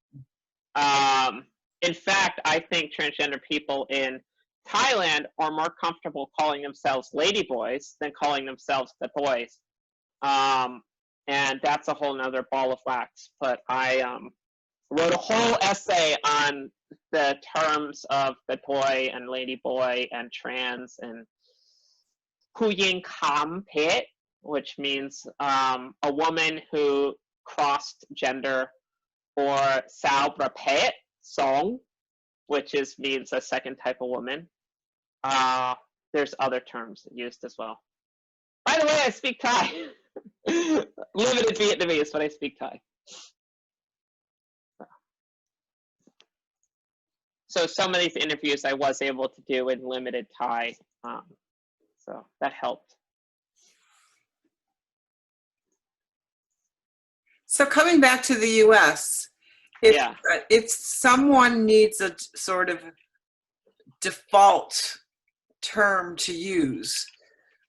In fact, I think transgender people in Thailand are more comfortable calling themselves ladyboys than calling themselves the boys. And that's a whole nother ball of wax. But I wrote a whole essay on the terms of the boy and ladyboy and trans and Huyin Kam Pet, which means a woman who crossed gender, or Sao Brapet Song, which means a second type of woman. There's other terms used as well. By the way, I speak Thai. Limited Vietnamese, but I speak Thai. So some of these interviews I was able to do in limited Thai, so that helped. So coming back to the U.S., if someone needs a sort of default term to use,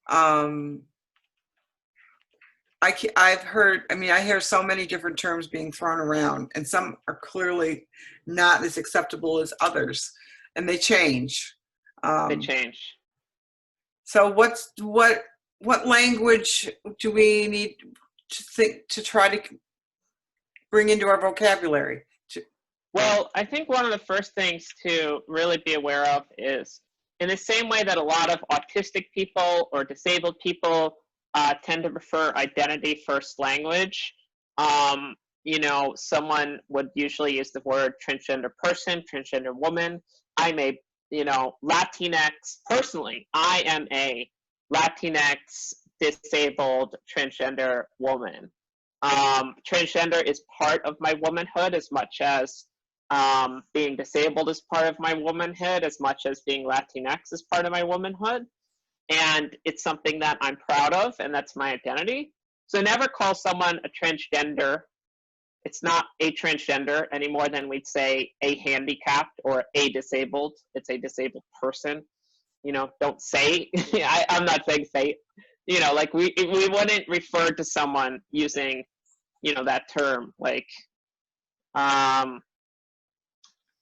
I've heard, I hear so many different terms being thrown around, and some are clearly not as acceptable as others, and they change. They change. So what language do we need to try to bring into our vocabulary? Well, I think one of the first things to really be aware of is in the same way that a lot of autistic people or disabled people tend to prefer identity first language, you know, someone would usually use the word transgender person, transgender woman. I'm a, you know, Latinx, personally, I am a Latinx disabled transgender woman. Transgender is part of my womanhood as much as being disabled is part of my womanhood, as much as being Latinx is part of my womanhood. And it's something that I'm proud of, and that's my identity. So never call someone a transgender. It's not a transgender any more than we'd say a handicapped or a disabled. It's a disabled person. You know, don't say, I'm not saying say, you know, like we wouldn't refer to someone using, you know, that term. Like,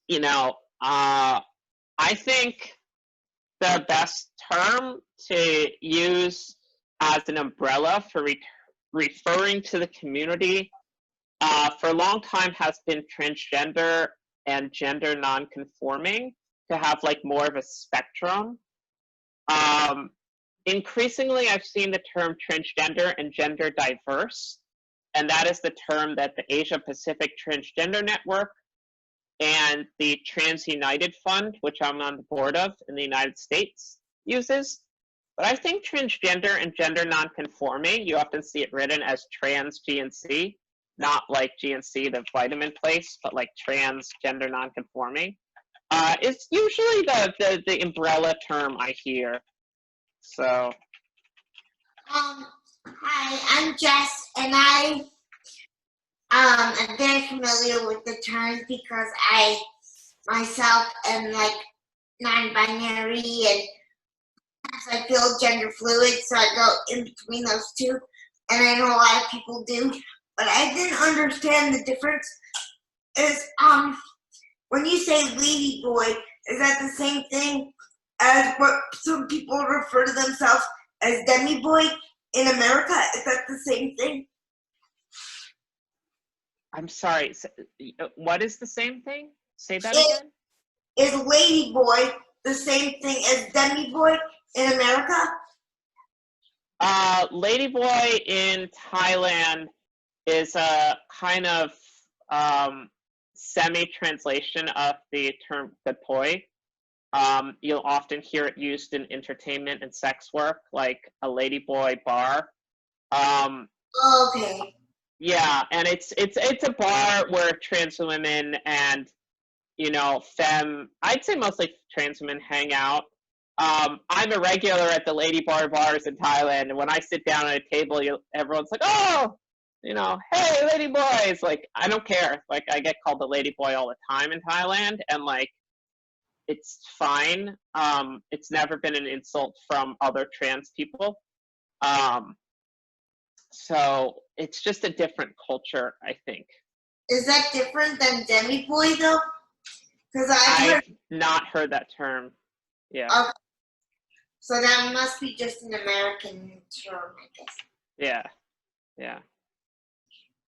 you know, I think the best term to use as an umbrella for referring to the community for a long time has been transgender and gender non-conforming, to have like more of a spectrum. Increasingly, I've seen the term transgender and gender diverse, and that is the term that the Asia Pacific Transgender Network and the Trans United Fund, which I'm on the board of in the United States, uses. But I think transgender and gender nonconforming, you often see it written as trans GNC, not like GNC, the vitamin place, but like trans gender nonconforming. It's usually the umbrella term I hear. So. Hi, I'm Jess, and I am very familiar with the terms because I myself am like non-binary, and I feel gender fluid, so I go in between those two, and I know a lot of people do, but I didn't understand the difference. Is when you say lady boy, is that the same thing as what some people refer to themselves as demi boy in America? Is that the same thing? I'm sorry, what is the same thing? Say that again? Is lady boy the same thing as demi boy in America? Lady boy in Thailand is a kind of semi-translation of the term Katpoi. You'll often hear it used in entertainment and sex work, like a ladyboy bar. Okay. Yeah, and it's a bar where trans women and, you know, I'd say mostly trans women hang out. I'm a regular at the lady bars in Thailand, and when I sit down at a table, everyone's like, oh, you know, hey, lady boys. Like, I don't care. Like, I get called the lady boy all the time in Thailand, and like, it's fine. It's never been an insult from other trans people. So it's just a different culture, I think. Is that different than demi boy though? Because I've not heard that term. Yeah. Okay. So that must be just an American term, I guess. Yeah. Yeah.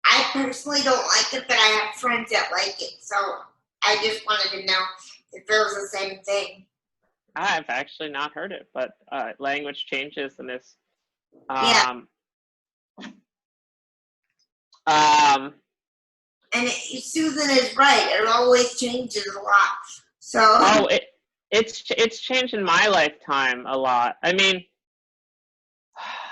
I personally don't like it, but I have friends that like it, so I just wanted to know if it was the same thing. I've actually not heard it, but language changes in this. And Susan is right. It always changes a lot. So. Oh, it's changed in my lifetime a lot. I mean,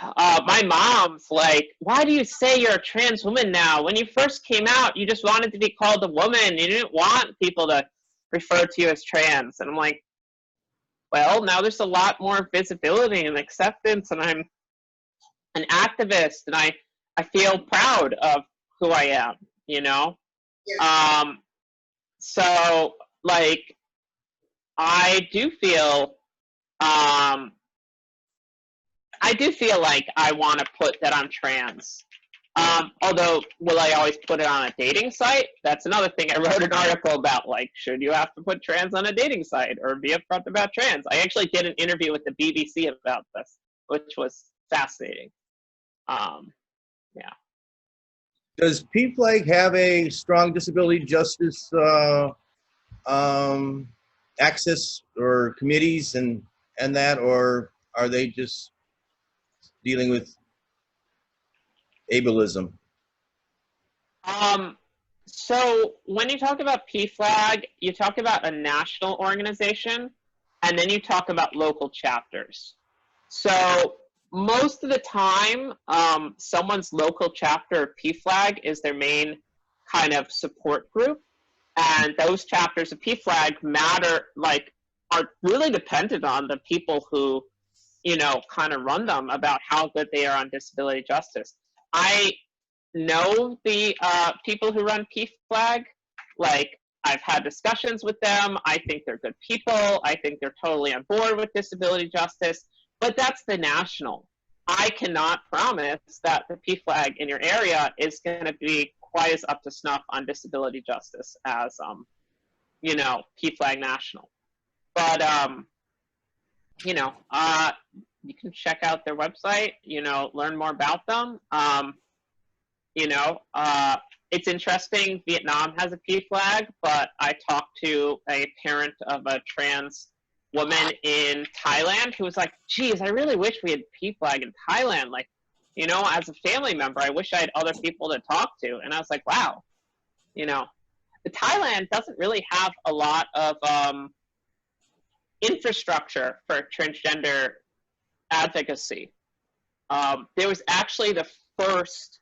my mom's like, why do you say you're a trans woman now? When you first came out, you just wanted to be called a woman. You didn't want people to refer to you as trans. And I'm like, well, now there's a lot more visibility and acceptance, and I'm an activist, and I feel proud of who I am, you know? Yeah. So, like, I do feel like I want to put that I'm trans. Although, will I always put it on a dating site? That's another thing I wrote an article about, like, should you have to put trans on a dating site or be upfront about trans? I actually did an interview with the BBC about this, which was fascinating. Yeah. Does PFLAG have a strong disability justice access or committees and that, or are they just dealing with ableism? So when you talk about PFLAG, you talk about a national organization, and then you talk about local chapters. So most of the time, someone's local chapter of PFLAG is their main kind of support group. And those chapters of PFLAG are really dependent on the people who, kind of run them about how good they are on disability justice. I know the people who run PFLAG. Like, I've had discussions with them. I think they're good people. I think they're totally on board with disability justice. But that's the national. I cannot promise that the PFLAG in your area is going to be quite as up to snuff on disability justice as, PFLAG national. But, you can check out their website, learn more about them. It's interesting, Vietnam has a PFLAG, but I talked to a parent of a trans woman in Thailand who was like, geez, I really wish we had PFLAG in Thailand. Like, as a family member, I wish I had other people to talk to. And I was like, wow, Thailand doesn't really have a lot of infrastructure for transgender advocacy. There was actually the first,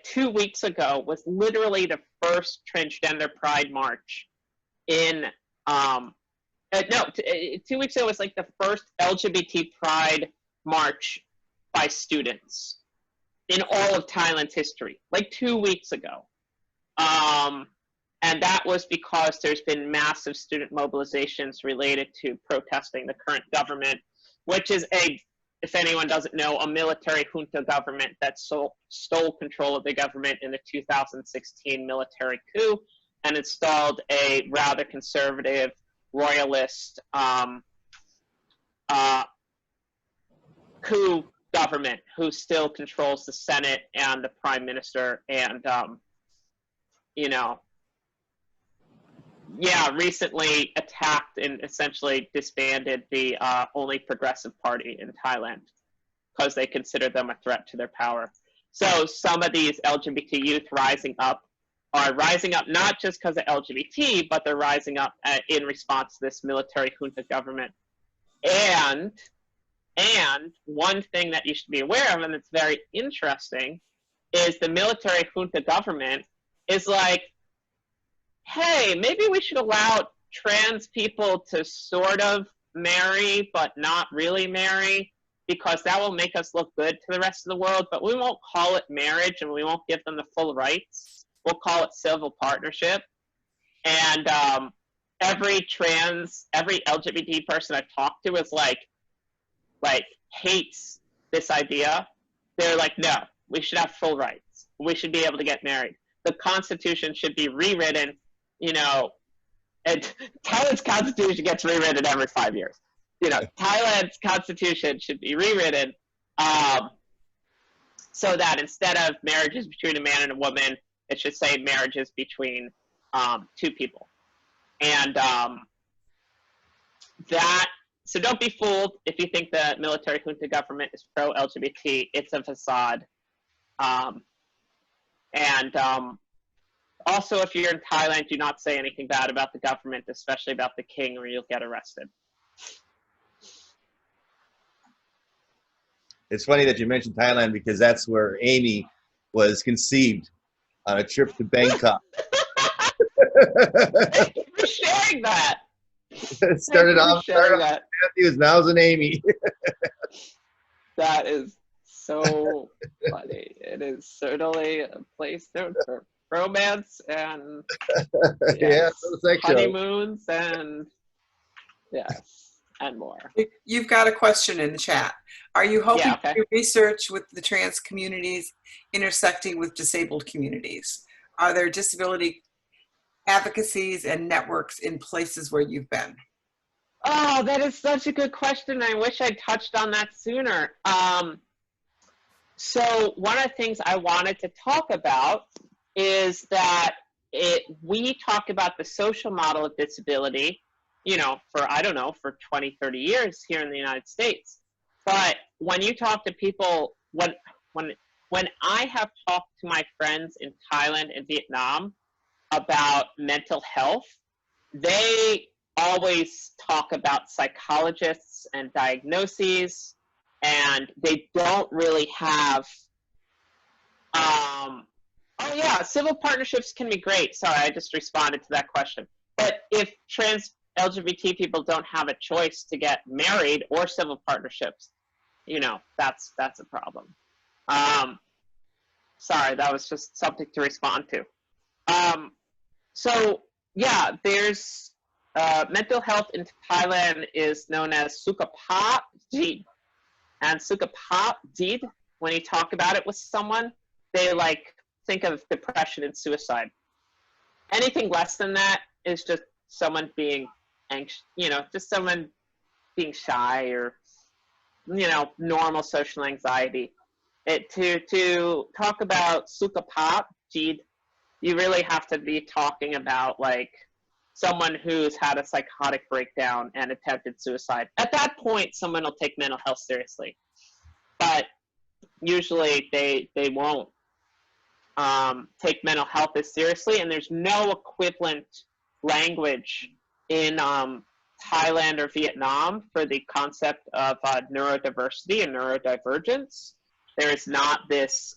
2 weeks ago, was literally the first transgender pride march in, 2 weeks ago was the first LGBT pride march by students in all of Thailand's history, 2 weeks ago. And that was because there's been massive student mobilizations related to protesting the current government, which is if anyone doesn't know, a military junta government that stole control of the government in the 2016 military coup and installed a rather conservative royalist coup government who still controls the Senate and the Prime Minister and, recently attacked and essentially disbanded the only progressive party in Thailand because they consider them a threat to their power. So some of these LGBT youth are rising up not just because of LGBT, but they're rising up in response to this military junta government. And one thing that you should be aware of, and it's very interesting, is the military junta government is like, hey, maybe we should allow trans people to sort of marry, but not really marry, because that will make us look good to the rest of the world, but we won't call it marriage and we won't give them the full rights. We'll call it civil partnership. And every LGBT person I've talked to is hates this idea. They're like, no, we should have full rights. We should be able to get married. The Constitution should be rewritten, and Thailand's Constitution gets rewritten every 5 years. Thailand's Constitution should be rewritten so that instead of marriages between a man and a woman, it should say marriages between two people. And so don't be fooled if you think the military junta government is pro-LGBT. It's a facade. Also, if you're in Thailand, do not say anything bad about the government, especially about the king, or you'll get arrested. It's funny that you mentioned Thailand because that's where Amy was conceived on a trip to Bangkok. Thank you for sharing that. started off Matthews, now it's an Amy. That is so funny. It is certainly a place for romance and honeymoons and and more. You've got a question in the chat. Are you hoping to research with the trans communities intersecting with disabled communities? Are there disability advocacies and networks in places where you've been? Oh, that is such a good question. I wish I'd touched on that sooner. So one of the things I wanted to talk about is that we talk about the social model of disability for, I don't know, for 20, 30 years here in the United States. But when you talk to people, when I have talked to my friends in Thailand and Vietnam about mental health, they always talk about psychologists and diagnoses, and they don't really have, oh yeah, civil partnerships can be great. Sorry, I just responded to that question. But if trans LGBT people don't have a choice to get married or civil partnerships, that's a problem. Sorry, that was just something to respond to. So yeah, there's mental health in Thailand is known as Sukhapap Jit. And Sukhapap Jit, when you talk about it with someone, they think of depression and suicide. Anything less than that is just someone being anxious, just someone being shy or, normal social anxiety. To talk about Sukhapap Jit, you really have to be talking about someone who's had a psychotic breakdown and attempted suicide. At that point, someone will take mental health seriously, but usually they won't take mental health as seriously, and there's no equivalent language in Thailand or Vietnam for the concept of neurodiversity and neurodivergence. There is not this,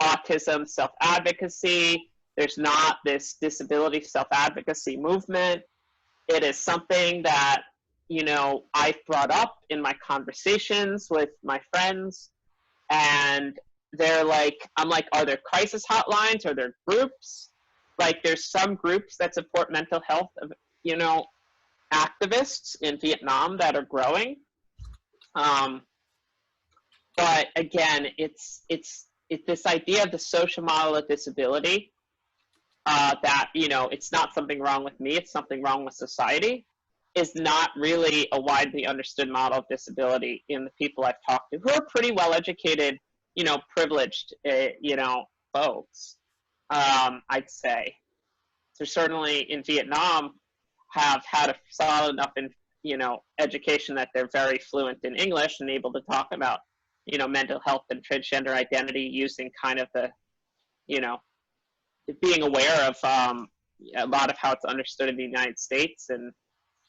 autism self-advocacy. There's not this disability self-advocacy movement. It is something that, I've brought up in my conversations with my friends, and they're I'm like, are there crisis hotlines? Are there groups? There's some groups that support mental health of, activists in Vietnam that are growing. But again, it's this idea of the social model of disability, that, it's not something wrong with me, it's something wrong with society, is not really a widely understood model of disability in the people I've talked to, who are pretty well-educated, privileged, folks, I'd say. So certainly in Vietnam have had a solid enough education that they're very fluent in English and able to talk about, mental health and transgender identity using kind of the, being aware of a lot of how it's understood in the United States and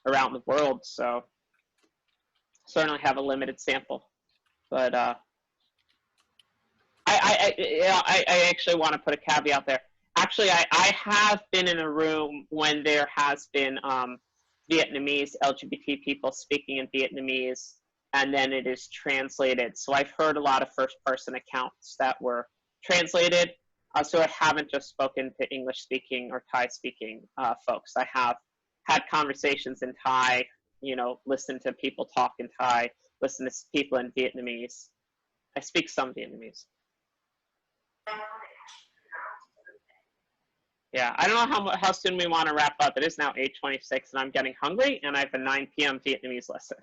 around the world. So certainly have a limited sample, but I actually want to put a caveat there. Actually, I have been in a room when there has been Vietnamese LGBT people speaking in Vietnamese, and then it is translated. So I've heard a lot of first-person accounts that were translated. So I haven't just spoken to English-speaking or Thai-speaking folks. I have had conversations in Thai, listened to people talk in Thai, listened to people in Vietnamese. I speak some Vietnamese. Yeah, I don't know how soon we want to wrap up. It is now 8:26, and I'm getting hungry, and I have a 9 p.m. Vietnamese lesson.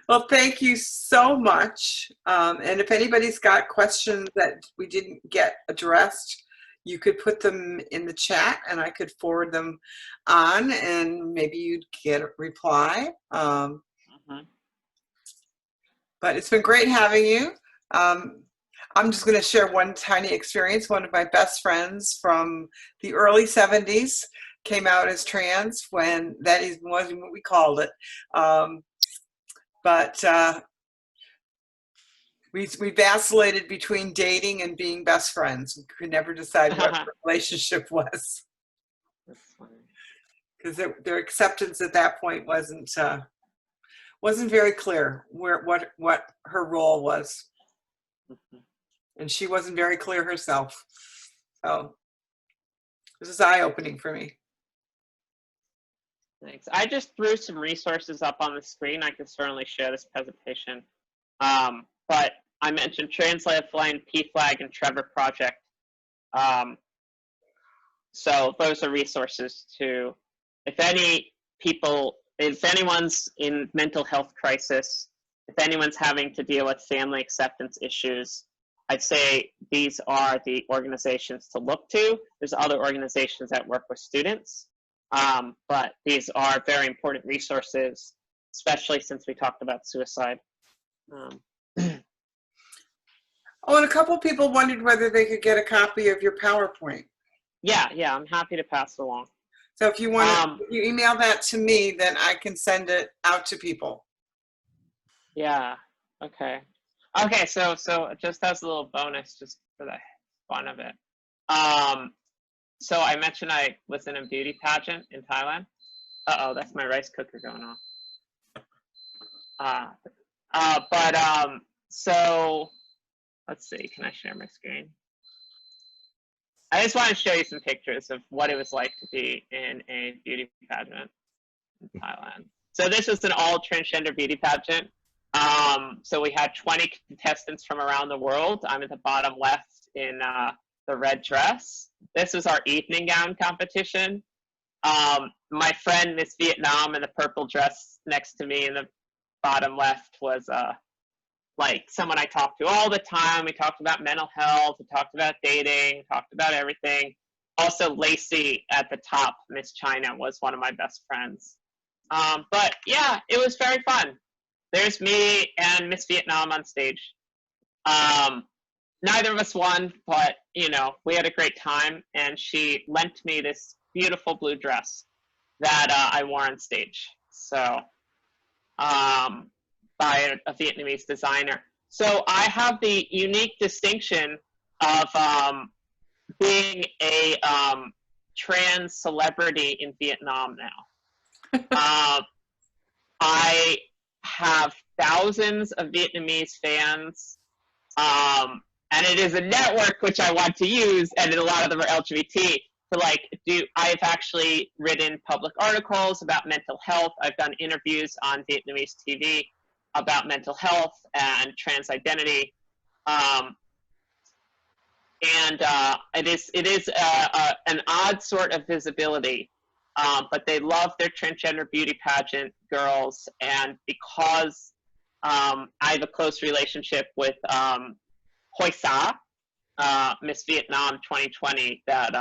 Well, thank you so much. And if anybody's got questions that we didn't get addressed, you could put them in the chat, and I could forward them on, and maybe you'd get a reply. But it's been great having you. I'm just going to share one tiny experience. One of my best friends from the early 70s came out as trans when that wasn't what we called it. But we vacillated between dating and being best friends. We could never decide what the relationship was. Because their acceptance at that point wasn't very clear what her role was. And she wasn't very clear herself. So this is eye-opening for me. Thanks. I just threw some resources up on the screen. I can certainly share this presentation. But I mentioned Trans-Lifeline, PFLAG, and Trevor Project. So those are resources to, if anyone's in mental health crisis, if anyone's having to deal with family acceptance issues, I'd say these are the organizations to look to. There's other organizations that work with students, but these are very important resources, especially since we talked about suicide. Oh, and a couple people wondered whether they could get a copy of your PowerPoint. Yeah, I'm happy to pass it along. So if you want to you email that to me, then I can send it out to people. Yeah, okay. Okay, so just as a little bonus, just for the fun of it. So I mentioned I was in a beauty pageant in Thailand. Uh-oh, that's my rice cooker going off. So let's see, can I share my screen? I just want to show you some pictures of what it was like to be in a beauty pageant in Thailand. So this was an all transgender beauty pageant. So we had 20 contestants from around the world. I'm at the bottom left in the red dress. This is our evening gown competition. My friend Miss Vietnam in the purple dress next to me in the bottom left was like someone I talked to all the time. We talked about mental health, we talked about dating, talked about everything. Also Lacey at the top, Miss China, was one of my best friends. But yeah, it was very fun. There's me and Miss Vietnam on stage. Neither of us won, but you know, we had a great time, and she lent me this beautiful blue dress that I wore on stage. So, by a Vietnamese designer. So I have the unique distinction of being a trans celebrity in Vietnam now. I have thousands of Vietnamese fans, and it is a network which I want to use, and a lot of them are LGBT. I've actually written public articles about mental health. I've done interviews on Vietnamese TV about mental health and trans identity, and it is an odd sort of visibility, but they love their transgender beauty pageant girls, and because I have a close relationship with Hoi Sa, Miss Vietnam 2020, that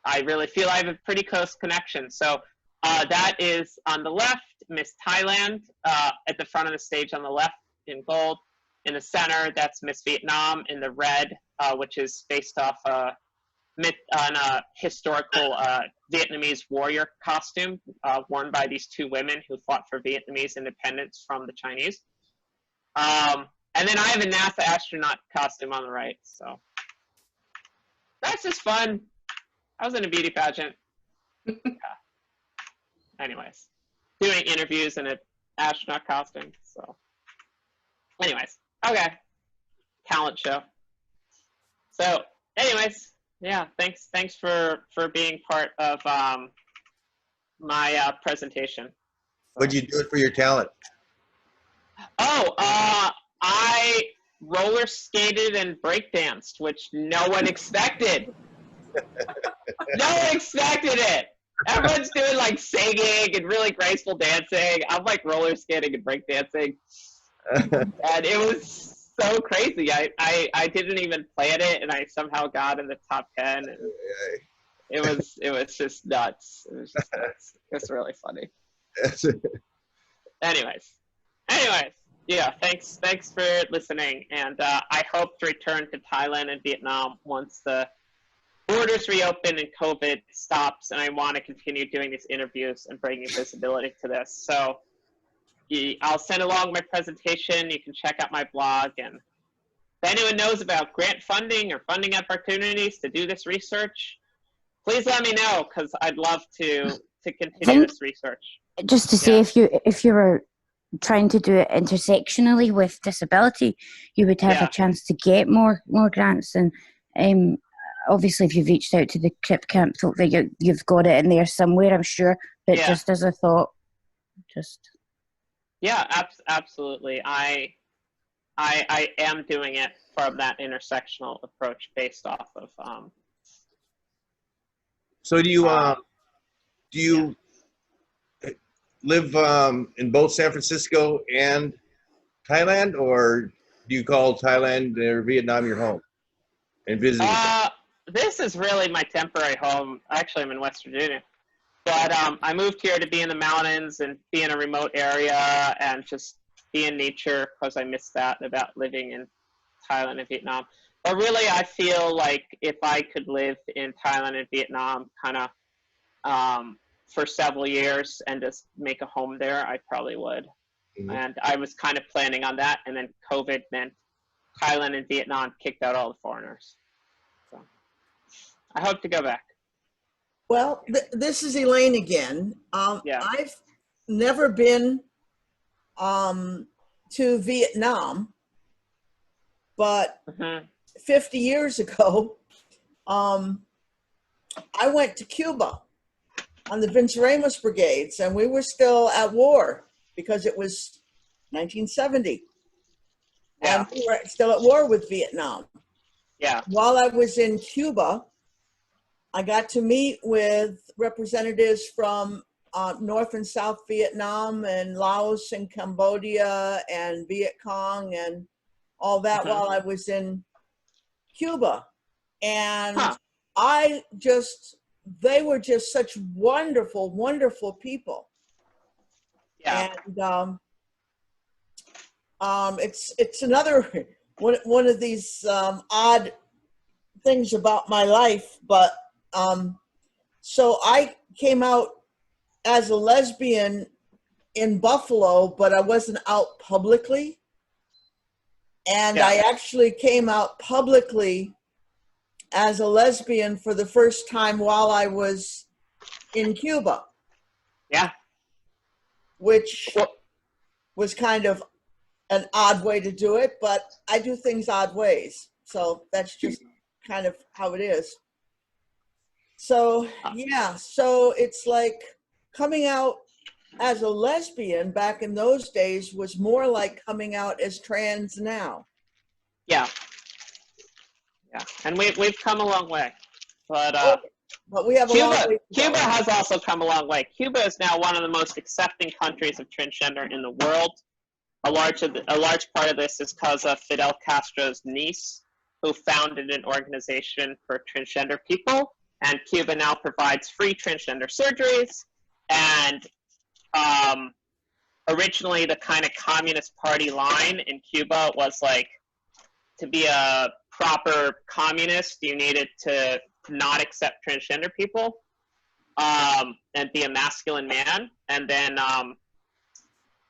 I really feel I have a pretty close connection. So that is on the left, Miss Thailand, at the front of the stage on the left in gold. In the center, that's Miss Vietnam in the red, which is based off on a historical Vietnamese warrior costume worn by these two women who fought for Vietnamese independence from the Chinese. And then I have a NASA astronaut costume on the right. So that's just fun. I was in a beauty pageant. Yeah. Anyways, doing interviews in an astronaut costume. So anyways, okay. Talent show. So anyways, yeah, thanks for being part of my presentation. What'd you do it for your talent? Oh, I roller skated and breakdanced, which no one expected. No one expected it. Everyone's doing like singing and really graceful dancing. I'm like roller skating and breakdancing. And it was so crazy. I didn't even plan it, and I somehow got in the top 10. And it was just nuts. It was just nuts. It's really funny. Anyways, yeah, thanks for listening, and I hope to return to Thailand and Vietnam once the borders reopen and COVID stops, and I want to continue doing these interviews and bringing visibility to this. So I'll send along my presentation. You can check out my blog, and if anyone knows about grant funding or funding opportunities to do this research, please let me know, because I'd love to continue this research. Just to say, if you were trying to do it intersectionally with disability, you would have a chance to get more grants. And obviously, if you've reached out to the Crip Camp folk, that you've got it in there somewhere, I'm sure. But just as a thought, absolutely. I am doing it from that intersectional approach based off of. So do you live in both San Francisco and Thailand, or do you call Thailand or Vietnam your home and visiting? This is really my temporary home. Actually, I'm in West Virginia. But I moved here to be in the mountains and be in a remote area and just be in nature because I miss that about living in Thailand and Vietnam. But really, I feel like if I could live in Thailand and Vietnam kind of for several years and just make a home there, I probably would. Mhm. And I was kind of planning on that. And then COVID meant Thailand and Vietnam kicked out all the foreigners. So I hope to go back. Well, this is Elaine again. Yeah. I've never been to Vietnam, but 50 years ago, I went to Cuba on the Venceremos Brigades, and we were still at war because it was 1970. Yeah. And we were still at war with Vietnam. Yeah. While I was in Cuba, I got to meet with representatives from North and South Vietnam and Laos and Cambodia and Viet Cong and all that while I was in Cuba. And they were just such wonderful, wonderful people. Yeah. And it's another one of these odd things about my life, but so I came out as a lesbian in Buffalo, but I wasn't out publicly. And I actually came out publicly as a lesbian for the first time while I was in Cuba. Yeah. Which was kind of an odd way to do it, but I do things odd ways. So that's just kind of how it is. So, yeah, so it's like coming out as a lesbian back in those days was more like coming out as trans now. Yeah. Yeah. And we've come a long way. But we have a long way to go. Cuba has also come a long way. Cuba is now one of the most accepting countries of transgender in the world. A large part of this is because of Fidel Castro's niece, who founded an organization for transgender people. And Cuba now provides free transgender surgeries. And originally, the kind of Communist Party line in Cuba was like, to be a proper communist, you needed to not accept transgender people and be a masculine man. And then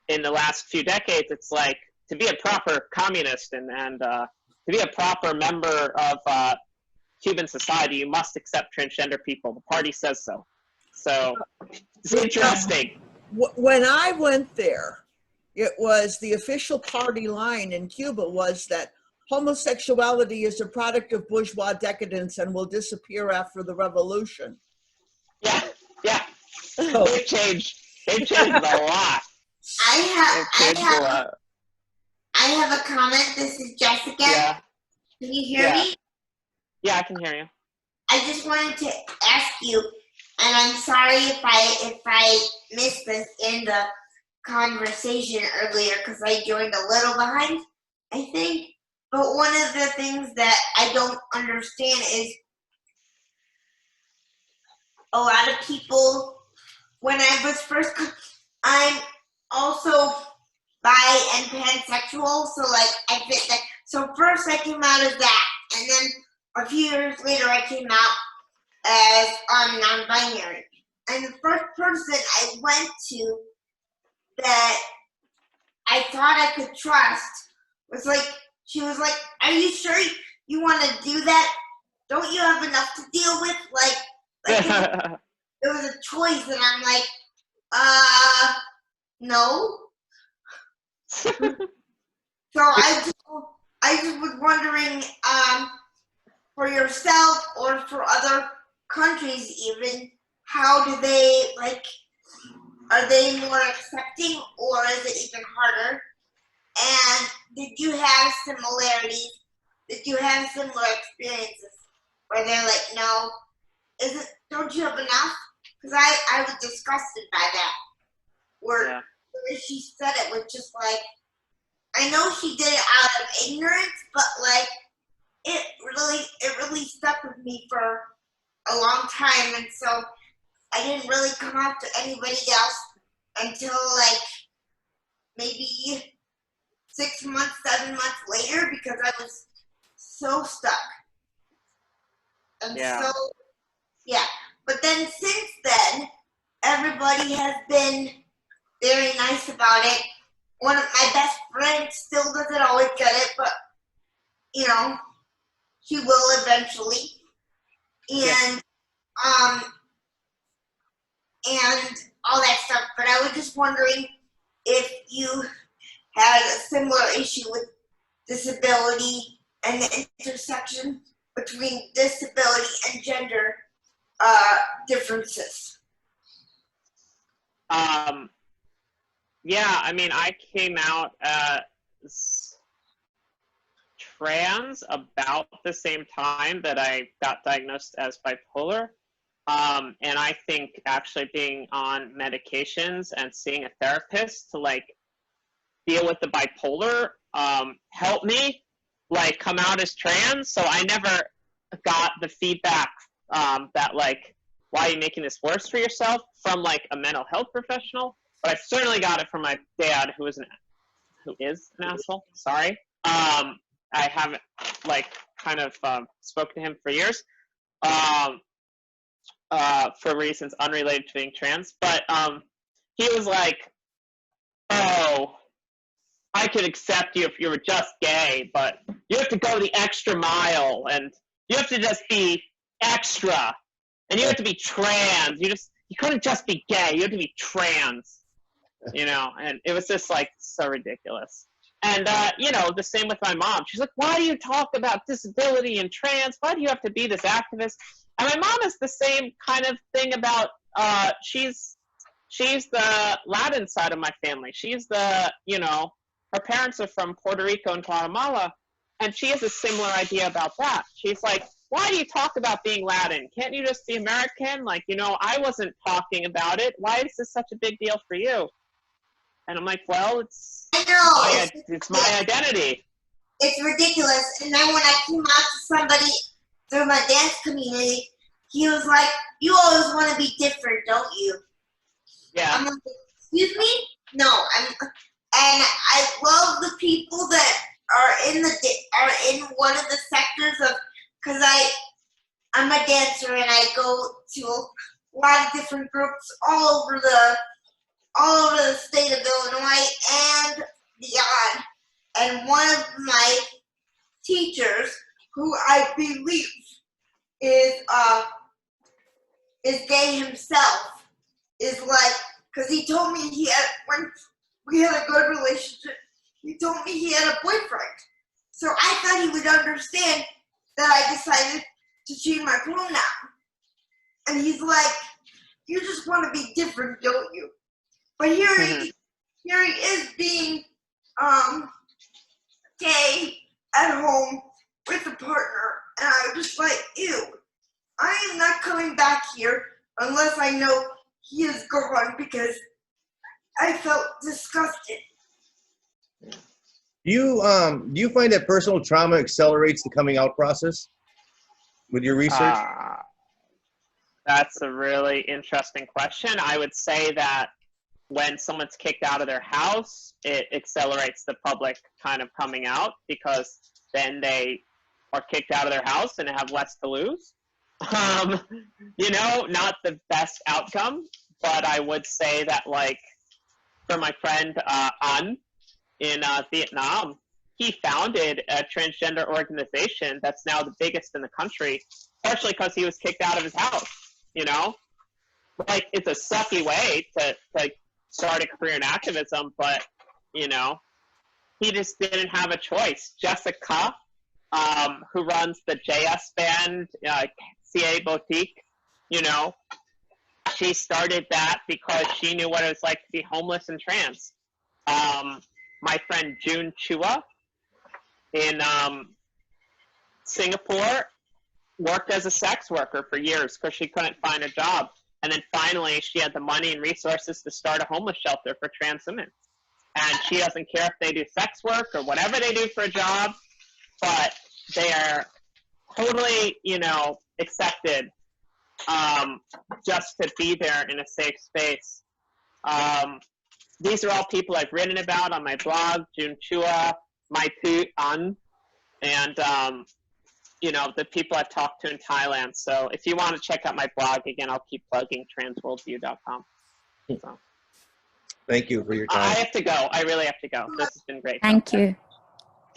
in the last few decades, it's like, to be a proper communist and to be a proper member of Cuban society, you must accept transgender people. The party says so. So it's interesting. When I went there, it was the official party line in Cuba was that homosexuality is a product of bourgeois decadence and will disappear after the revolution. Yeah, yeah. So, they've changed a lot. I have a comment. This is Jessica. Yeah. Can you hear me? Yeah, I can hear you. I just wanted to ask you, and I'm sorry if I missed this in the conversation earlier because I joined a little behind, I think. But one of the things that I don't understand is a lot of people, when I was first, I'm also bi and pansexual, so like I fit that. So first I came out as that, and then a few years later I came out as non-binary. And the first person I went to that I thought I could trust was like, she was like, "Are you sure you want to do that? Don't you have enough to deal with?" Like it was a choice, and I'm like, no. So I just was wondering, for yourself or for other countries even, how do they, like, are they more accepting or is it even harder? And did you have similarities? Did you have similar experiences where they're like, no, don't you have enough? Because I was disgusted by that. Where she said it was just like, I know she did it out of ignorance, but like it really stuck with me for a long time, and so I didn't really come out to anybody else until like maybe 6 months, 7 months later, because I was so stuck. And Yeah. so, yeah. But then since then, everybody has been very nice about it. One of my best friends still doesn't always get it, but, you know, she will eventually. And, and all that stuff. But I was just wondering if you had a similar issue with disability and the intersection between disability and gender differences. Yeah, I mean, I came out as trans about the same time that I got diagnosed as bipolar. And I think actually being on medications and seeing a therapist to like deal with the bipolar helped me like come out as trans. So I never got the feedback that like, why are you making this worse for yourself from like a mental health professional? But I certainly got it from my dad, who is an asshole. Sorry. I haven't like kind of spoken to him for years for reasons unrelated to being trans. But he was like, oh, I could accept you if you were just gay, but you have to go the extra mile, and you have to just be extra, and you have to be trans. You couldn't just be gay. You have to be trans, you know. And it was just like so ridiculous. And you know, the same with my mom. She's like, "Why do you talk about disability and trans? Why do you have to be this activist?" And my mom is the same kind of thing about. She's the Latin side of my family. She's the, you know, her parents are from Puerto Rico and Guatemala, and she has a similar idea about that. She's like, why do you talk about being Latin? Can't you just be American? Like, you know, I wasn't talking about it. Why is this such a big deal for you? And I'm like, well, it's my identity. It's ridiculous. And then when I came out to somebody through my dance community, he was like, you always want to be different, don't you? Yeah. I'm like, excuse me? No, and I love the people that are in one of the sectors of, because I'm a dancer and I go to a lot of different groups all over the state of Illinois and beyond. And one of my teachers, who I believe is gay himself, is like, because he told me when we had a good relationship, he told me he had a boyfriend. So I thought he would understand that I decided to change my pronoun. And he's like, you just want to be different, don't you? But here he is being gay at home with a partner. And I was just like, ew, I am not coming back here unless I know he is gone, because I felt disgusted. Do you find that personal trauma accelerates the coming out process with your research? That's a really interesting question. I would say that when someone's kicked out of their house, it accelerates the public kind of coming out, because then they are kicked out of their house and have less to lose. You know, not the best outcome, but I would say that, like, for my friend An in Vietnam, he founded a transgender organization that's now the biggest in the country, partially because he was kicked out of his house, you know? Like, it's a sucky way to start a career in activism, but, you know, he just didn't have a choice. Jessica, who runs the JS band, CA Boutique, you know, she started that because she knew what it was like to be homeless and trans. My friend June Chua in Singapore worked as a sex worker for years because she couldn't find a job. And then finally she had the money and resources to start a homeless shelter for trans women. and she doesn't care if they do sex work or whatever they do for a job, but they are totally, you know, accepted just to be there in a safe space. These are all people I've written about on my blog, June Chua, Mai Pu An, and you know, the people I've talked to in Thailand. So if you want to check out my blog, again, I'll keep plugging transworldview.com. So Thank you for your I time. have to go. I really have to go. This has been great. Thank you.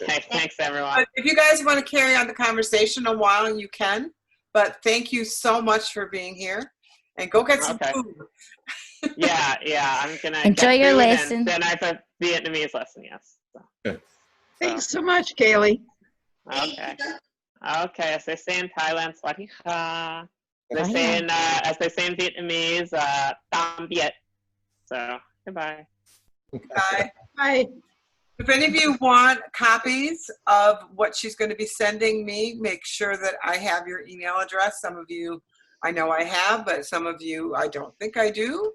Okay, thanks everyone. But if you guys want to carry on the conversation a while, you can. But thank you so much for being here, and go get some Okay. food. Yeah, I'm gonna Enjoy get your food, lesson. and then I have a Vietnamese lesson. Yes. So, Thanks so much, Kaylee. okay. Okay. As they say in Thailand, Sawasdee kha. As they say in Vietnamese, Tam Viet. So goodbye. Bye. Bye. If any of you want copies of what she's going to be sending me, make sure that I have your email address. Some of you I know I have, but some of you I don't think I do.